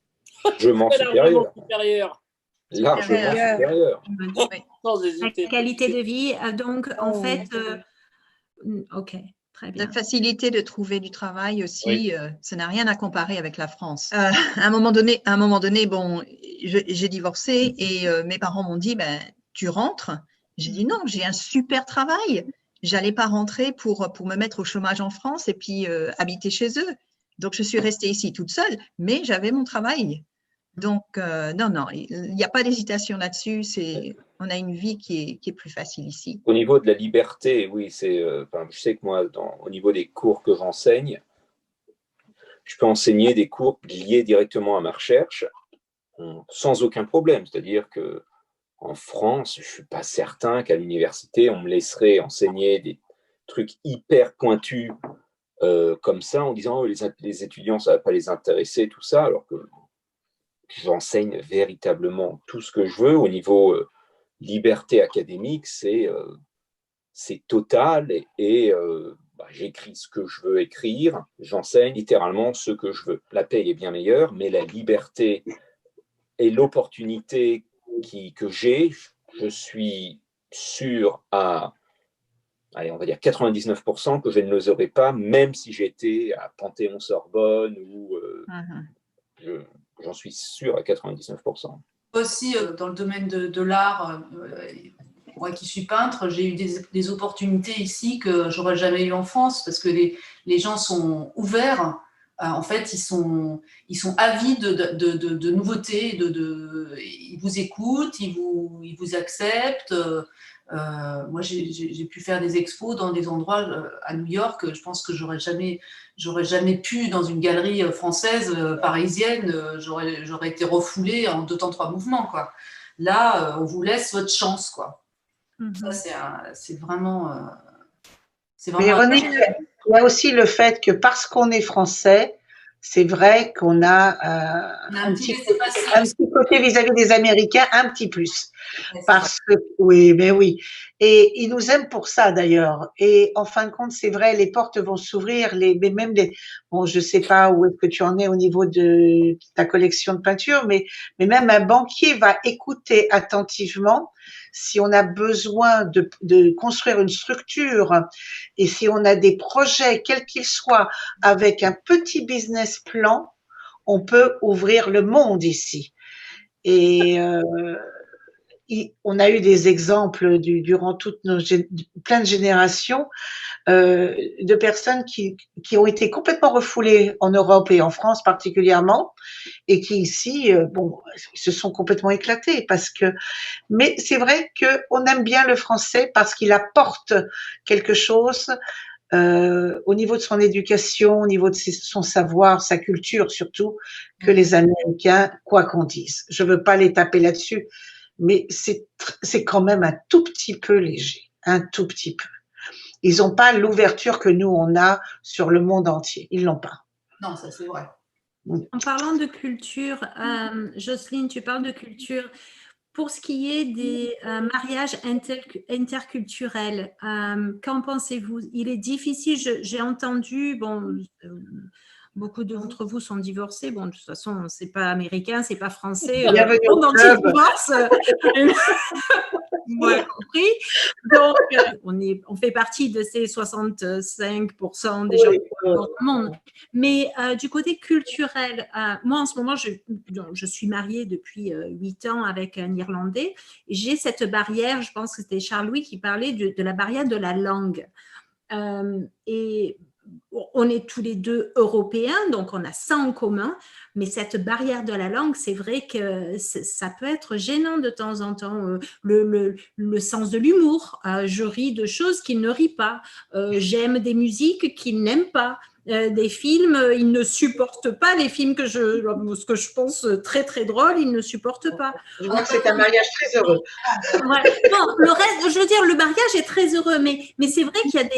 Largement supérieur. Largement Supérieur. supérieur. Sans hésiter. La qualité de vie, donc en fait, ok, très bien. La facilité de trouver du travail aussi, ça n'a rien à comparer avec la France. À un moment donné, bon, j'ai divorcé et mes parents m'ont dit, tu rentres. J'ai dit non, j'ai un super travail. J'allais pas rentrer pour me mettre au chômage en France et puis habiter chez eux. Donc je suis restée ici toute seule, mais j'avais mon travail. Donc non, il n'y a pas d'hésitation là-dessus. On a une vie qui est plus facile ici. Au niveau de la liberté, oui, je sais que moi, au niveau des cours que j'enseigne, je peux enseigner des cours liés directement à ma recherche sans aucun problème. C'est-à-dire que en France, je ne suis pas certain qu'à l'université, on me laisserait enseigner des trucs hyper pointus comme ça, en disant les étudiants, ça ne va pas les intéresser, tout ça, alors que j'enseigne véritablement tout ce que je veux au niveau liberté académique, c'est total et j'écris ce que je veux écrire, j'enseigne littéralement ce que je veux. La paye est bien meilleure, mais la liberté et l'opportunité que j'ai, je suis sûr à, on va dire 99% que je ne les aurais pas, même si j'étais à Panthéon-Sorbonne ou j'en suis sûr à 99%. Aussi, dans le domaine de l'art, moi qui suis peintre, j'ai eu des opportunités ici que j'aurais jamais eu en France parce que les gens sont ouverts. En fait, ils sont avides de nouveautés, ils vous écoutent, ils vous acceptent. Moi, j'ai pu faire des expos dans des endroits à New York. Je pense que j'aurais jamais pu dans une galerie française, parisienne. J'aurais été refoulée en 2 temps 3 mouvements, quoi. Là, on vous laisse votre chance, quoi. Ça, c'est vraiment. Mais René, il y a aussi le fait que parce qu'on est français, c'est vrai qu'on a un petit côté vis-à-vis des Américains, un petit plus. Parce que, oui. Et ils nous aiment pour ça, d'ailleurs. Et en fin de compte, c'est vrai, les portes vont s'ouvrir, bon, je sais pas où est-ce que tu en es au niveau de ta collection de peinture, mais même un banquier va écouter attentivement si on a besoin de construire une structure et si on a des projets, quels qu'ils soient, avec un petit business plan, on peut ouvrir le monde ici. Et on a eu des exemples durant toutes plein de générations de personnes qui ont été complètement refoulées en Europe et en France particulièrement, et qui ici, se sont complètement éclatées mais c'est vrai qu'on aime bien le français parce qu'il apporte quelque chose au niveau de son éducation, au niveau de son savoir, sa culture surtout, que les Américains, quoi qu'on dise. Je veux pas les taper là-dessus, mais c'est quand même un tout petit peu léger, un tout petit peu. Ils n'ont pas l'ouverture que nous, on a sur le monde entier. Ils l'ont pas. Non, ça c'est vrai. En parlant de culture, Jocelyne, tu parles de culture. Pour ce qui est des mariages interculturels, qu'en pensez-vous? Il est difficile, j'ai entendu, beaucoup d'entre vous sont divorcés. Bon, de toute façon, c'est pas américain, c'est pas français. Bienvenue au On club. divorce. Moi compris. Donc, on fait partie de ces 65% des gens dans le monde. Mais du côté culturel, moi en ce moment, je suis mariée depuis 8 ans avec un Irlandais. J'ai cette barrière, je pense que c'était Charles-Louis qui parlait de la barrière de la langue. Et on est tous les deux européens, donc on a ça en commun, mais cette barrière de la langue, c'est vrai que ça peut être gênant de temps en temps. Le sens de l'humour, je ris de choses qu'il ne rit pas, j'aime des musiques qu'il n'aime pas, des films, il ne supporte pas les films ce que je pense très très drôle, il ne supporte pas. Je vois que c'est un mariage très heureux. Ouais. Non, le reste, je veux dire, le mariage est très heureux, mais c'est vrai qu'il y a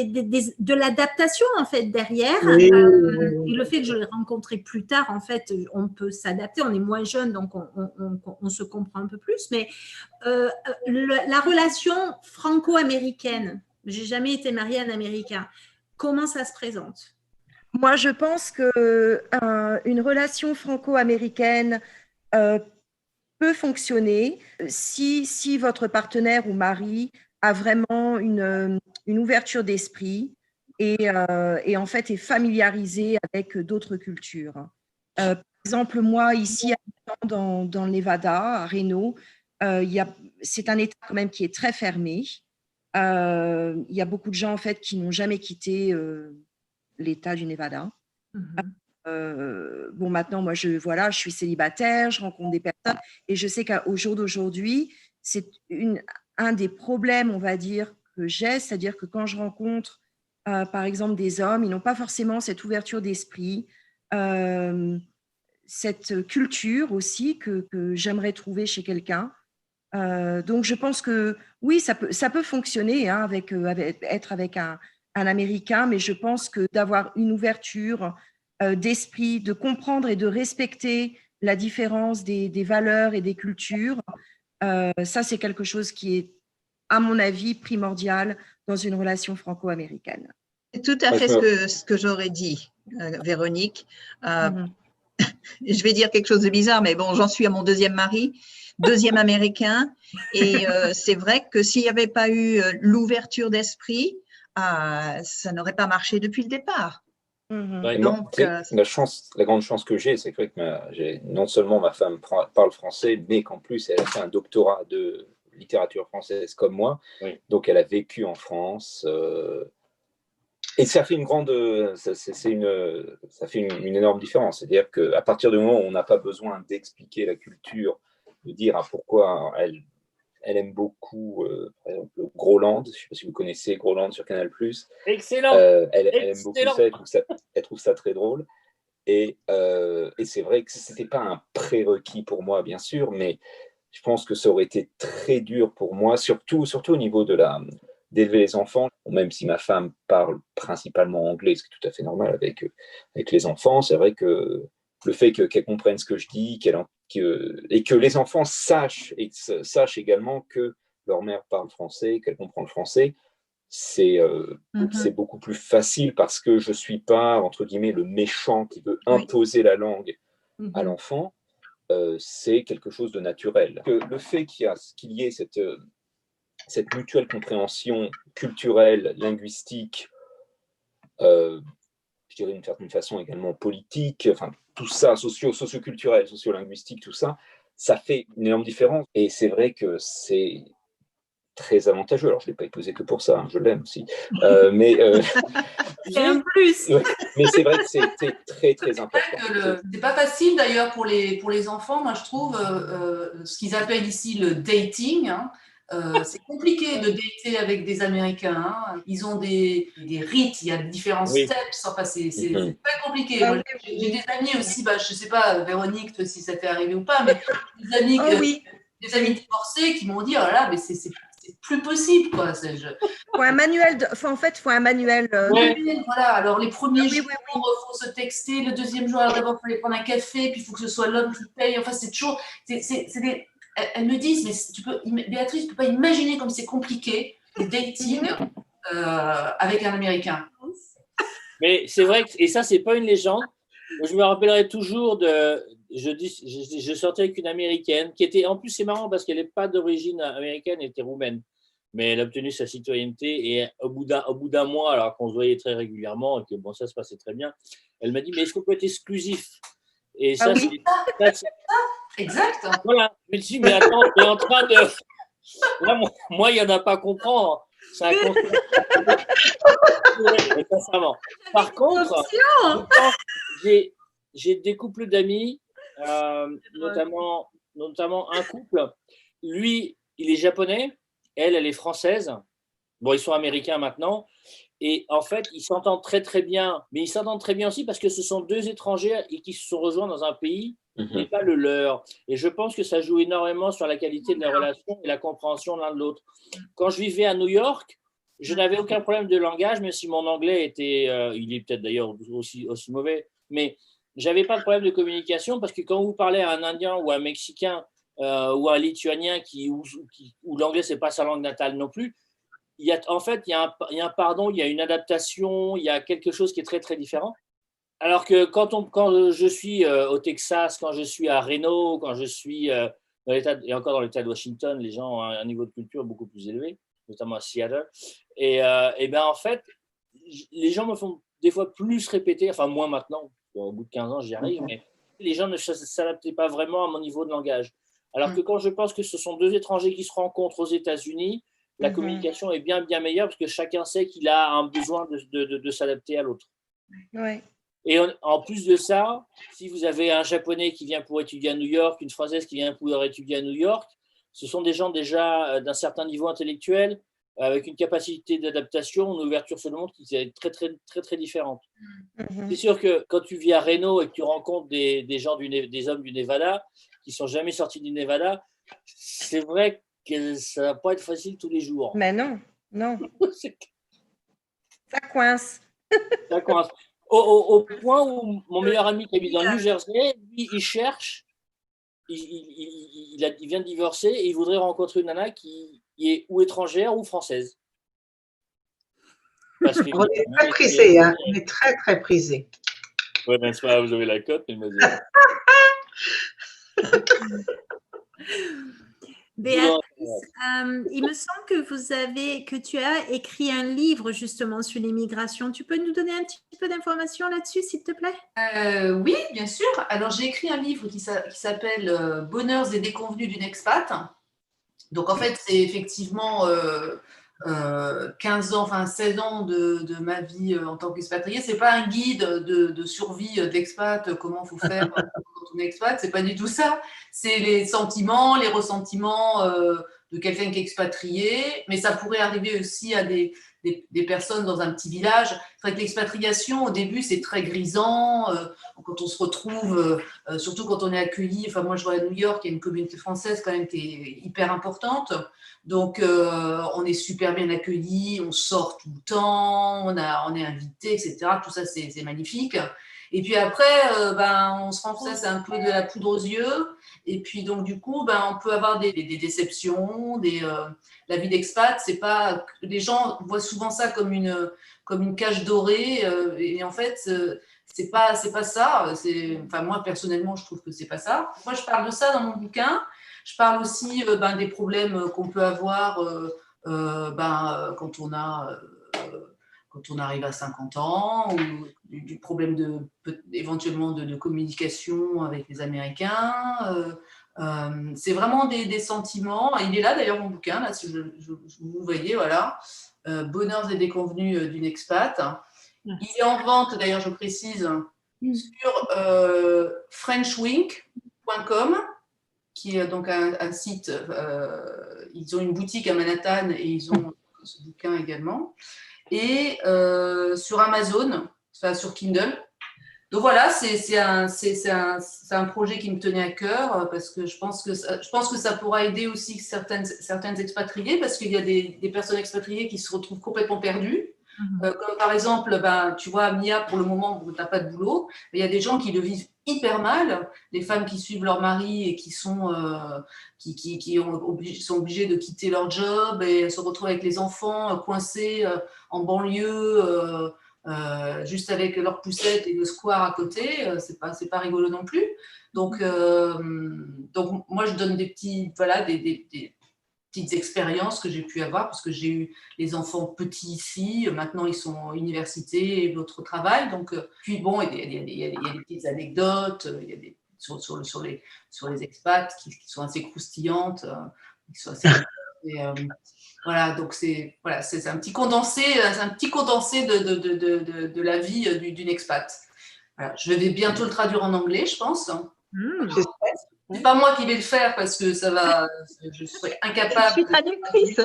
de l'adaptation en fait derrière. Oui. Et le fait que je l'ai rencontré plus tard, en fait, on peut s'adapter. On est moins jeune, donc on se comprend un peu plus. Mais la relation franco-américaine, j'ai jamais été mariée à un Américain. Comment ça se présente? Moi, je pense que une relation franco-américaine peut fonctionner si votre partenaire ou mari a vraiment une ouverture d'esprit et en fait est familiarisé avec d'autres cultures. Par exemple, moi, ici, dans le Nevada, à Reno, c'est un État quand même qui est très fermé. Il y a beaucoup de gens en fait qui n'ont jamais quitté l'État du Nevada. Maintenant, moi, je suis célibataire, je rencontre des personnes et je sais qu'au jour d'aujourd'hui, c'est un des problèmes, on va dire, que j'ai, c'est-à-dire que quand je rencontre, par exemple, des hommes, ils n'ont pas forcément cette ouverture d'esprit, cette culture aussi que j'aimerais trouver chez quelqu'un. Donc, je pense que oui, ça peut fonctionner hein, être avec un Américain, mais je pense que d'avoir une ouverture d'esprit, de comprendre et de respecter la différence des valeurs et des cultures, ça, c'est quelque chose qui est, à mon avis, primordial dans une relation franco-américaine. C'est tout à fait ce que j'aurais dit, Véronique. Je vais dire quelque chose de bizarre, mais bon, j'en suis à mon deuxième mari, deuxième américain. Et c'est vrai que s'il n'y avait pas eu l'ouverture d'esprit, ça n'aurait pas marché depuis le départ. Donc, la grande chance que j'ai, c'est que non seulement ma femme parle français, mais qu'en plus, elle a fait un doctorat de littérature française comme moi. Oui. Donc, elle a vécu en France. Et ça fait ça fait une énorme différence. C'est-à-dire qu'à partir du moment où on n'a pas besoin d'expliquer la culture, de dire pourquoi elle aime beaucoup, par exemple, Groland. Je ne sais pas si vous connaissez Groland sur Canal+. Excellent. Elle aime beaucoup ça, elle trouve ça très drôle. Et c'est vrai que ce n'était pas un prérequis pour moi, bien sûr, mais je pense que ça aurait été très dur pour moi, surtout au niveau d'élever les enfants, même si ma femme parle principalement anglais, ce qui est tout à fait normal avec les enfants. C'est vrai que le fait qu'elle comprenne ce que je dis, et que les enfants sachent également que leur mère parle français, qu'elle comprend le français, c'est beaucoup plus facile parce que je ne suis pas, entre guillemets, le méchant qui veut imposer la langue à l'enfant. C'est quelque chose de naturel. Le fait qu'il y ait cette mutuelle compréhension culturelle, linguistique, je dirais d'une certaine façon également politique, enfin tout ça, socioculturel, sociolinguistique, tout ça, ça fait une énorme différence. Et c'est vrai que c'est très avantageux. Alors, je ne l'ai pas épousé que pour ça, hein, je l'aime aussi. C'est un plus. Ouais, mais c'est vrai que c'est très, très important. C'est pas facile d'ailleurs pour les enfants, moi je trouve, ce qu'ils appellent ici le dating. Hein. C'est compliqué de dater avec des Américains. Hein. Ils ont des rites, il y a différents steps. Enfin, c'est très compliqué. Moi, j'ai des amis aussi, je ne sais pas, Véronique, toi, si ça t'est arrivé ou pas, mais des amis, des amis divorcés qui m'ont dit, oh là là, mais c'est plus possible, quoi. Faut un manuel. En fait, il faut un manuel. Voilà. Alors les premiers jours, il faut se texter. Le deuxième jour, alors d'abord, il faut aller prendre un café, puis il faut que ce soit l'homme qui paye. Enfin, c'est toujours. Elles me disent, mais Béatrice, tu peux pas imaginer comme c'est compliqué le dating avec un Américain. Mais c'est vrai et ça, c'est pas une légende. Je me rappellerai toujours je sortais avec une Américaine qui était, en plus c'est marrant parce qu'elle n'est pas d'origine américaine, elle était roumaine, mais elle a obtenu sa citoyenneté et au bout d'un mois, alors qu'on se voyait très régulièrement et que bon, ça se passait très bien, elle m'a dit mais est-ce qu'on peut être exclusif? Et ça, c'est exact. Voilà, je me dis mais attends, tu es en train de là, moi il n'y en a pas à comprendre. C'est un concept. Par contre, j'ai des couples d'amis, notamment un couple. Lui, il est japonais, elle est française. Bon, ils sont américains maintenant. Et en fait, ils s'entendent très, très bien. Mais ils s'entendent très bien aussi parce que ce sont deux étrangers et qui se sont rejoints dans un pays qui n'est pas le leur. Et je pense que ça joue énormément sur la qualité de la relation et la compréhension l'un de l'autre. Quand je vivais à New York, je n'avais aucun problème de langage, même si mon anglais était, il est peut-être d'ailleurs aussi mauvais, mais j'avais pas de problème de communication parce que quand vous parlez à un Indien ou à un Mexicain ou à un Lituanien où l'anglais c'est pas sa langue natale non plus, il y a un pardon, il y a une adaptation, il y a quelque chose qui est très très différent. Alors que quand je suis au Texas, quand je suis à Reno, quand je suis dans dans l'État de Washington, les gens ont un niveau de culture beaucoup plus élevé, notamment à Seattle. Et ben en fait, les gens me font des fois plus répéter, enfin moins maintenant, au bout de 15 ans j'y arrive, mais les gens ne s'adaptaient pas vraiment à mon niveau de langage. Alors que quand je pense que ce sont deux étrangers qui se rencontrent aux États-Unis, la communication est bien meilleure parce que chacun sait qu'il a un besoin de s'adapter à l'autre. Ouais. Et en plus de ça, si vous avez un Japonais qui vient pour étudier à New York, une Française qui vient pour étudier à New York, ce sont des gens déjà d'un certain niveau intellectuel, avec une capacité d'adaptation, une ouverture sur le monde qui est très, très, très, très différente. C'est sûr que quand tu vis à Reno et que tu rencontres des gens des hommes du Nevada qui ne sont jamais sortis du Nevada, c'est vrai que ça ne va pas être facile tous les jours. Mais non. Ça coince. Ça coince. Au point où mon meilleur ami qui habite dans le New Jersey, lui, il cherche, il vient de divorcer et il voudrait rencontrer une nana qui est ou étrangère ou française. Parce on est très prisé, hein. On est très très prisé. Oui, n'est-ce pas, vous avez la cote, mesdemoiselles. Béatrice, il me semble que tu as écrit un livre justement sur l'immigration. Tu peux nous donner un petit peu d'informations là-dessus, s'il te plaît? Oui, bien sûr. Alors, j'ai écrit un livre qui s'appelle Bonheurs et déconvenus d'une expat. Donc, en fait, c'est effectivement 15 ans, enfin 16 ans de ma vie en tant qu'expatriée. Ce n'est pas un guide de survie d'expat, comment il faut faire quand on est expat. Ce n'est pas du tout ça. C'est les sentiments, les ressentiments de quelqu'un qui est expatrié. Mais ça pourrait arriver aussi à des personnes dans un petit village. C'est vrai que l'expatriation, au début, c'est très grisant. Quand on se retrouve, surtout quand on est accueilli. Enfin, moi, je vois à New York, il y a une communauté française quand même qui est hyper importante. Donc, on est super bien accueillis, on sort tout le temps, on est invité, etc. Tout ça, c'est magnifique. Et puis après, on se rend compte que ça, c'est un peu de la poudre aux yeux. Et puis, donc, du coup, on peut avoir des déceptions, la vie d'expat, c'est pas… Les gens voient souvent ça comme une cage dorée. Et en fait, c'est pas ça. Enfin, moi, personnellement, je trouve que c'est pas ça. Moi, je parle de ça dans mon bouquin. Je parle aussi des problèmes qu'on peut avoir quand on arrive à 50 ans, ou du problème éventuellement de communication avec les Américains. C'est vraiment des sentiments. Il est là d'ailleurs mon bouquin, là, si vous le voyez, voilà. Bonheurs et déconvenus d'une expat. Il est en vente, d'ailleurs, je précise, sur frenchwink.com, qui est donc un site. Ils ont une boutique à Manhattan et ils ont ce bouquin également. Et sur Amazon, enfin, sur Kindle. Donc voilà, c'est un projet qui me tenait à cœur parce que je pense que ça pourra aider aussi certaines expatriées, parce qu'il y a des personnes expatriées qui se retrouvent complètement perdues. Comme par exemple, tu vois, Mia, pour le moment, tu n'as pas de boulot, mais il y a des gens qui le vivent hyper mal, des femmes qui suivent leur mari et qui sont obligées de quitter leur job et se retrouvent avec les enfants coincés en banlieue, juste avec leur poussette et le square à côté, c'est pas rigolo non plus. Donc moi, je donne des petites expériences que j'ai pu avoir, parce que j'ai eu les enfants petits ici, maintenant ils sont à l'université et d'autres travail. Donc, puis bon, il y a des petites anecdotes, il y a sur les expats qui sont assez croustillantes, qui sont assez voilà, donc c'est un petit condensé, de la vie d'une expat. Voilà, je vais bientôt le traduire en anglais, je pense. C'est pas moi qui vais le faire parce que je serais incapable. Je suis traductrice.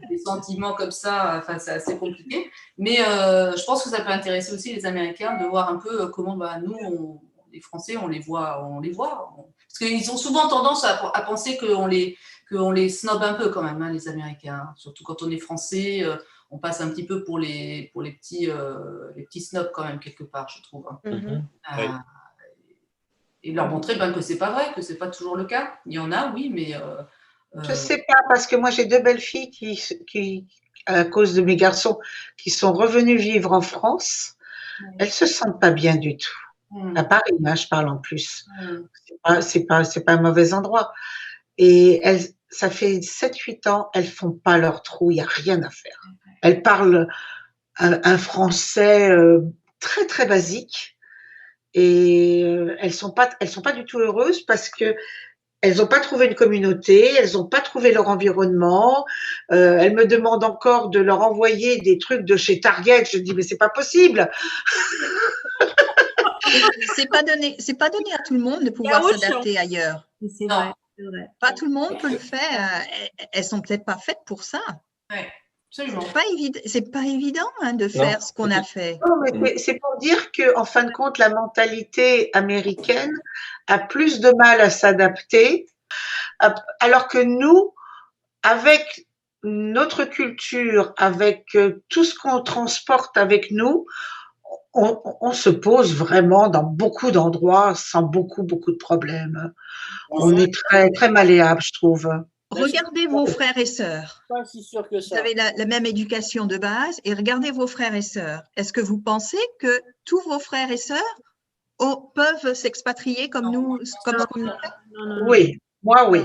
Des sentiments comme ça, enfin, c'est assez compliqué. Mais je pense que ça peut intéresser aussi les Américains de voir un peu comment nous, les Français, on les voit. Parce qu'ils ont souvent tendance à penser qu'on les snob un peu quand même, hein, les Américains. Surtout quand on est Français, on passe un petit peu pour les petits snobs quand même, quelque part, je trouve. Et leur montrer que c'est pas vrai, que c'est pas toujours le cas. Il y en a, oui, mais je sais pas, parce que moi j'ai 2 belles filles qui, à cause de mes garçons, qui sont revenues vivre en France. Elles se sentent pas bien du tout. À Paris, hein, je parle en plus. C'est pas un mauvais endroit. Et ça fait 7-8 ans, elles font pas leur trou, il y a rien à faire. Elles parlent un français très très basique. Et elles sont pas du tout heureuses parce que elles n'ont pas trouvé une communauté, elles n'ont pas trouvé leur environnement. Elles me demandent encore de leur envoyer des trucs de chez Target. Je dis mais c'est pas possible. C'est pas donné à tout le monde de pouvoir s'adapter ailleurs. C'est vrai. Pas tout le monde peut le faire. Elles sont peut-être pas faites pour ça. Ouais. Absolument. C'est pas évident de faire ce qu'on a fait. Non, mais c'est pour dire que, en fin de compte, la mentalité américaine a plus de mal à s'adapter, alors que nous, avec notre culture, avec tout ce qu'on transporte avec nous, on se pose vraiment dans beaucoup d'endroits sans beaucoup de problèmes. On est très très malléable, je trouve. Regardez vos frères et sœurs. Pas si sûr que ça. Vous avez la même éducation de base et regardez vos frères et sœurs. Est-ce que vous pensez que tous vos frères et sœurs peuvent s'expatrier comme nous, comme ce qu'on nous fait? Oui, moi oui.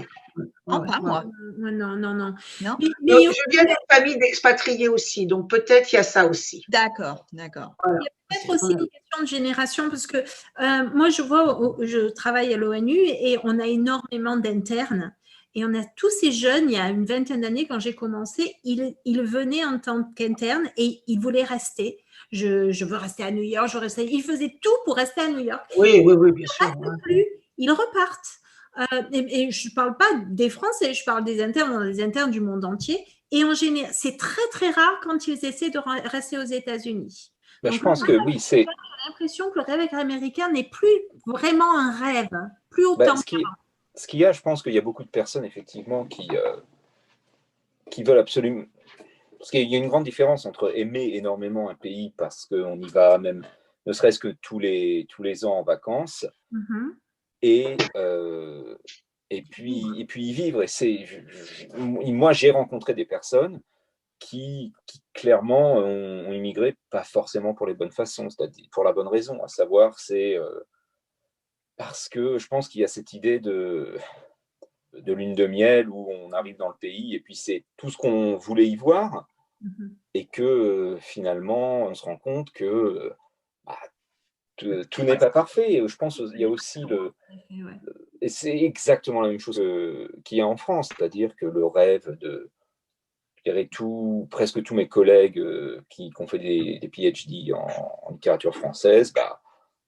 Non, pas moi. Non. Je viens d'une famille d'expatriés aussi, donc peut-être il y a ça aussi. D'accord. Voilà. Il y a peut-être aussi une question de génération, parce que moi, je travaille à l'ONU et on a énormément d'internes. Et on a tous ces jeunes, il y a une vingtaine d'années, quand j'ai commencé, ils venaient en tant qu'internes et ils voulaient rester. Je veux rester à New York, ils faisaient tout pour rester à New York. Oui, bien sûr. Ils repartent. Et je ne parle pas des Français, je parle des internes du monde entier. Et en général, c'est très, très rare quand ils essaient de rester aux États-Unis. Je pense que oui, c'est. J'ai l'impression que le rêve américain n'est plus vraiment un rêve, plus autant. Ce qu'il y a, je pense qu'il y a beaucoup de personnes, effectivement, qui veulent absolument. Parce qu'il y a une grande différence entre aimer énormément un pays parce qu'on y va même, ne serait-ce que tous les ans en vacances, et puis y vivre. Moi, j'ai rencontré des personnes qui clairement ont immigré, pas forcément pour les bonnes façons, c'est-à-dire pour la bonne raison, à savoir, c'est parce que je pense qu'il y a cette idée de lune de miel où on arrive dans le pays et puis c'est tout ce qu'on voulait y voir, et que finalement on se rend compte que tout n'est pas parfait. Je pense qu'il y a aussi c'est exactement la même chose qu'il y a en France, c'est-à-dire que le rêve de, je dirais, presque tous mes collègues qui ont fait des PhD en littérature française,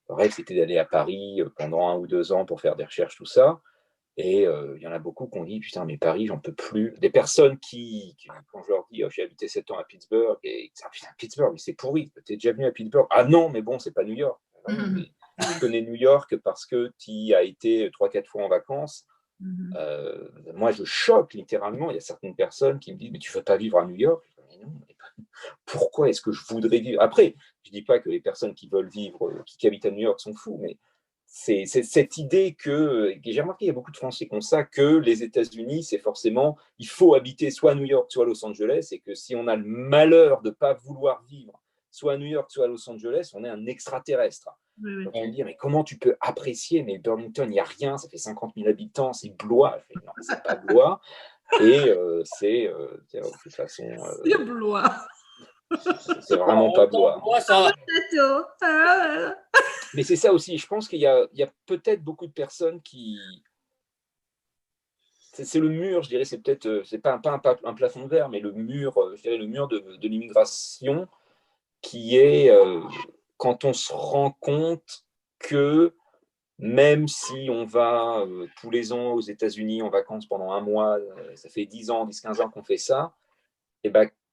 le rêve, c'était d'aller à Paris pendant 1 ou 2 ans pour faire des recherches, tout ça. Et il y en a beaucoup qui ont dit, putain, mais Paris, j'en peux plus. Des personnes qui quand je leur dis, j'ai habité 7 ans à Pittsburgh, et putain, Pittsburgh, mais c'est pourri. T'es déjà venu à Pittsburgh? Ah non, mais bon, c'est pas New York. Mais tu connais New York parce que tu y as été 3-4 fois en vacances. Moi, je choque littéralement. Il y a certaines personnes qui me disent, mais tu ne veux pas vivre à New York? Mais non, pourquoi est-ce que je voudrais vivre? Après, je ne dis pas que les personnes qui veulent vivre, qui habitent à New York sont fous, mais c'est cette idée que j'ai remarqué, il y a beaucoup de Français qui ont ça, que les États-Unis, c'est forcément, il faut habiter soit à New York, soit à Los Angeles, et que si on a le malheur de ne pas vouloir vivre soit à New York, soit à Los Angeles, on est un extraterrestre. Oui. On me dit, mais comment tu peux apprécier? Mais Burlington, il n'y a rien, ça fait 50 000 habitants, c'est Blois. Je fais, non, c'est pas Blois. Et c'est, de toute façon, C'est Blois. c'est vraiment pas Blois. Mais c'est ça aussi, je pense qu'il y a peut-être beaucoup de personnes qui... C'est le mur, je dirais, c'est peut-être, c'est pas un plafond de verre, mais le mur, je dirais le mur de l'immigration qui est... quand on se rend compte que même si on va tous les ans aux États-Unis en vacances pendant 1 mois, ça fait 10-15 ans qu'on fait ça, et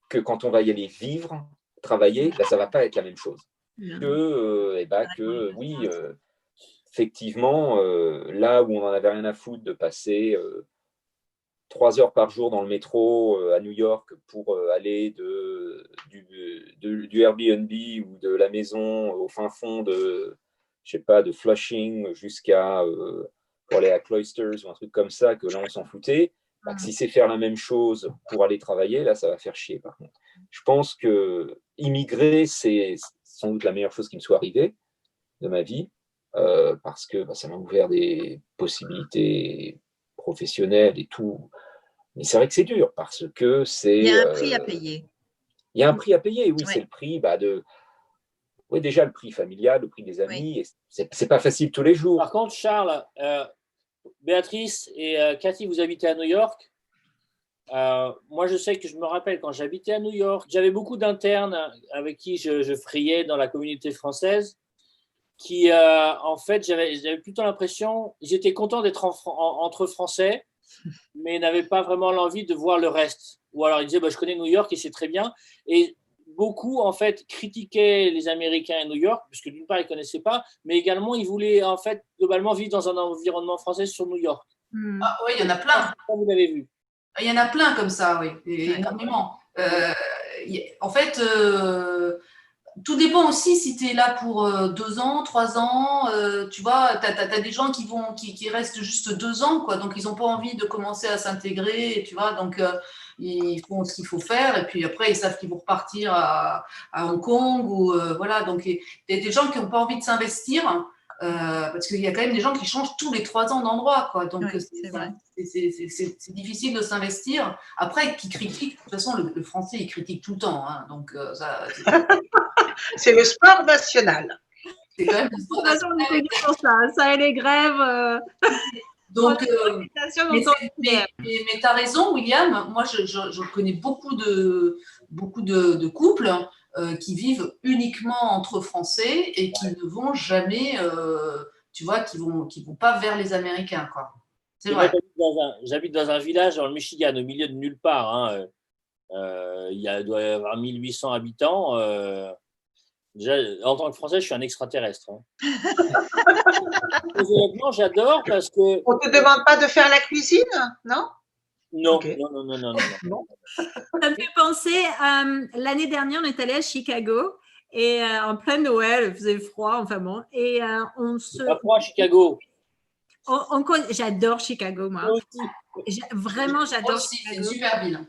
que quand on va y aller vivre, travailler, ça ne va pas être la même chose. Oui, effectivement, là où on n'en avait rien à foutre de passer 3 heures par jour dans le métro à New York pour aller du Airbnb ou de la maison au fin fond de Flushing jusqu'à pour aller à Cloisters ou un truc comme ça, que là on s'en foutait. Si c'est faire la même chose pour aller travailler, là ça va faire chier par contre. Je pense que immigrer, c'est sans doute la meilleure chose qui me soit arrivée de ma vie, parce que ça m'a ouvert des possibilités professionnelles et tout. Mais c'est vrai que c'est dur parce que c'est... Il y a un prix à payer. Il y a un prix à payer, oui, c'est le prix Oui, déjà le prix familial, le prix des amis, et c'est pas facile tous les jours. Par contre, Charles, Béatrice et Cathy, vous habitez à New York. Moi, je sais que je me rappelle quand j'habitais à New York, j'avais beaucoup d'internes avec qui je frayais dans la communauté française qui, en fait, j'avais plutôt l'impression, ils étaient contents d'être entre Français, mais n'avaient pas vraiment l'envie de voir le reste. Ou alors ils disaient, je connais New York et c'est très bien. Et beaucoup, en fait, critiquaient les Américains à New York, parce que d'une part, ils ne connaissaient pas, mais également, ils voulaient, en fait, globalement, vivre dans un environnement français sur New York. Ah, oui, il y en a plein. Vous l'avez vu. Il y en a plein comme ça, oui, énormément. En fait, tout dépend aussi si tu es là pour 2 ans, 3 ans. Tu vois, tu as des gens qui restent juste 2 ans, quoi. Donc, ils n'ont pas envie de commencer à s'intégrer, tu vois. Donc, ils font ce qu'il faut faire. Et puis après, ils savent qu'ils vont repartir à Hong Kong. Ou, voilà. Donc, il y a des gens qui n'ont pas envie de s'investir. Parce qu'il y a quand même des gens qui changent tous les 3 ans d'endroit, quoi. Donc, c'est difficile de s'investir. Après, qui critiquent, de toute façon, le français, il critique tout le temps. Hein. Donc, ça, c'est le sport national. C'est quand même le sport national. Ça et les grèves. Donc, mais tu as raison, William. Moi, je connais beaucoup de couples qui vivent uniquement entre Français et qui ne vont jamais, tu vois, qui vont pas vers les Américains, quoi. C'est vrai. J'habite dans un village dans le Michigan, au milieu de nulle part. Hein. Il doit y avoir 1800 habitants. Déjà, en tant que Français, je suis un extraterrestre. Hein. Honnêtement, j'adore parce que... On ne te demande pas de faire la cuisine, non? Non, okay. non. Ça me fait penser, l'année dernière, on est allé à Chicago et en plein Noël, il faisait froid, enfin bon, et on se... Pas froid à Chicago. J'adore Chicago, moi. Vraiment, j'adore Chicago. C'est une super ville.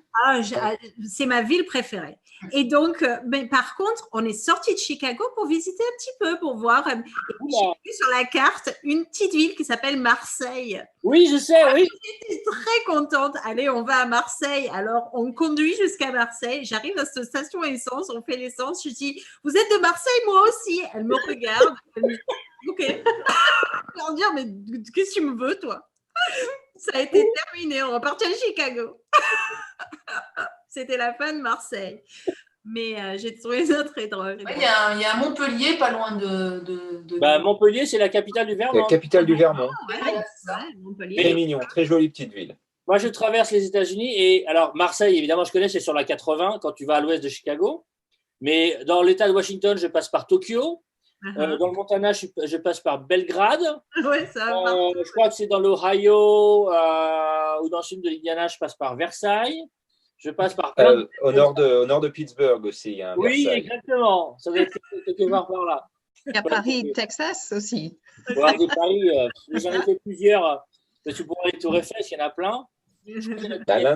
C'est ma ville préférée. Et donc, mais par contre, on est sorti de Chicago pour visiter un petit peu, pour voir. Et j'ai vu sur la carte une petite ville qui s'appelle Marseille. Oui, je sais, oui. J'étais très contente. Allez, on va à Marseille. Alors, on conduit jusqu'à Marseille. J'arrive à cette station essence, on fait l'essence. Je dis, vous êtes de Marseille, moi aussi. Elle me regarde. Elle me dit, OK. Alors, dire, mais qu'est-ce que tu me veux, toi? Ça a été terminé, on repartit à Chicago. C'était la fin de Marseille. Mais j'ai trouvé ça très drôle. Il y a Montpellier, pas loin de... Montpellier, c'est la capitale du Vermont. La capitale du Vermont. Montpellier. Très mignon, très jolie petite ville. Moi, je traverse les États-Unis et alors Marseille, évidemment, je connais, c'est sur la 80 quand tu vas à l'ouest de Chicago. Mais dans l'État de Washington, je passe par Tokyo. Dans le Montana, je passe par Belgrade. Ouais, ça va. Je crois que c'est dans l'Ohio ou dans le sud de l'Indiana, je passe par Versailles. Je passe par au nord de Pittsburgh aussi, il y a un Oui, Versailles. Exactement. Ça doit être quelque part par là. Il y a Paris, Texas aussi. Ouais, de Paris, j'en ai fait plusieurs. Tu pourrais aller Tour Eiffel, il y en a plein.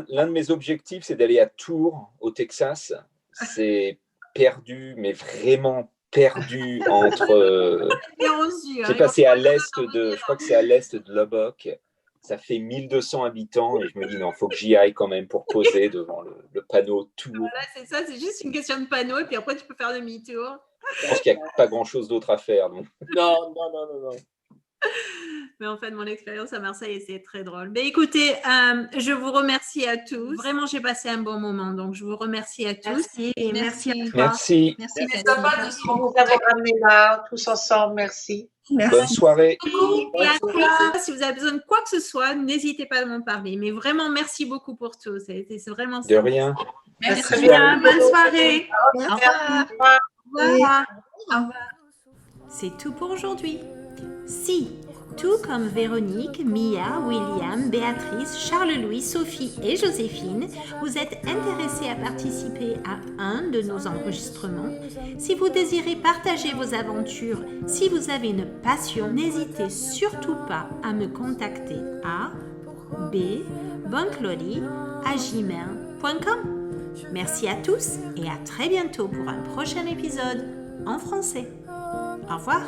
L'un de mes objectifs, c'est d'aller à Tours, au Texas. C'est perdu, mais vraiment perdu entre. C'est passé à l'est de. Je crois que c'est à l'est de Lubbock. Ça fait 1200 habitants et je me dis non, faut que j'y aille quand même pour poser devant le panneau Tours. Voilà, c'est ça, c'est juste une question de panneau et puis après tu peux faire demi-tour. Je pense qu'il n'y a pas grand-chose d'autre à faire. Donc. Non. Mais en fait, mon expérience à Marseille, c'est très drôle. Mais écoutez, je vous remercie à tous. Vraiment, j'ai passé un bon moment. Donc, je vous remercie à tous. Merci à toi. Merci. Merci de nous avoir ramenés là, tous ensemble. Merci. Bonne soirée. Et à toi, si vous avez besoin de quoi que ce soit, n'hésitez pas à m'en parler. Mais vraiment, merci beaucoup pour tout. C'est vraiment ça. De rien. Merci bien. Bonne soirée. Au revoir. Au revoir. Au revoir. C'est tout pour aujourd'hui. Si, tout comme Véronique, Mia, William, Béatrice, Charles-Louis, Sophie et Joséphine, vous êtes intéressés à participer à un de nos enregistrements, si vous désirez partager vos aventures, si vous avez une passion, n'hésitez surtout pas à me contacter à bunclody@gmail.com. Merci à tous et à très bientôt pour un prochain épisode en français. Au revoir.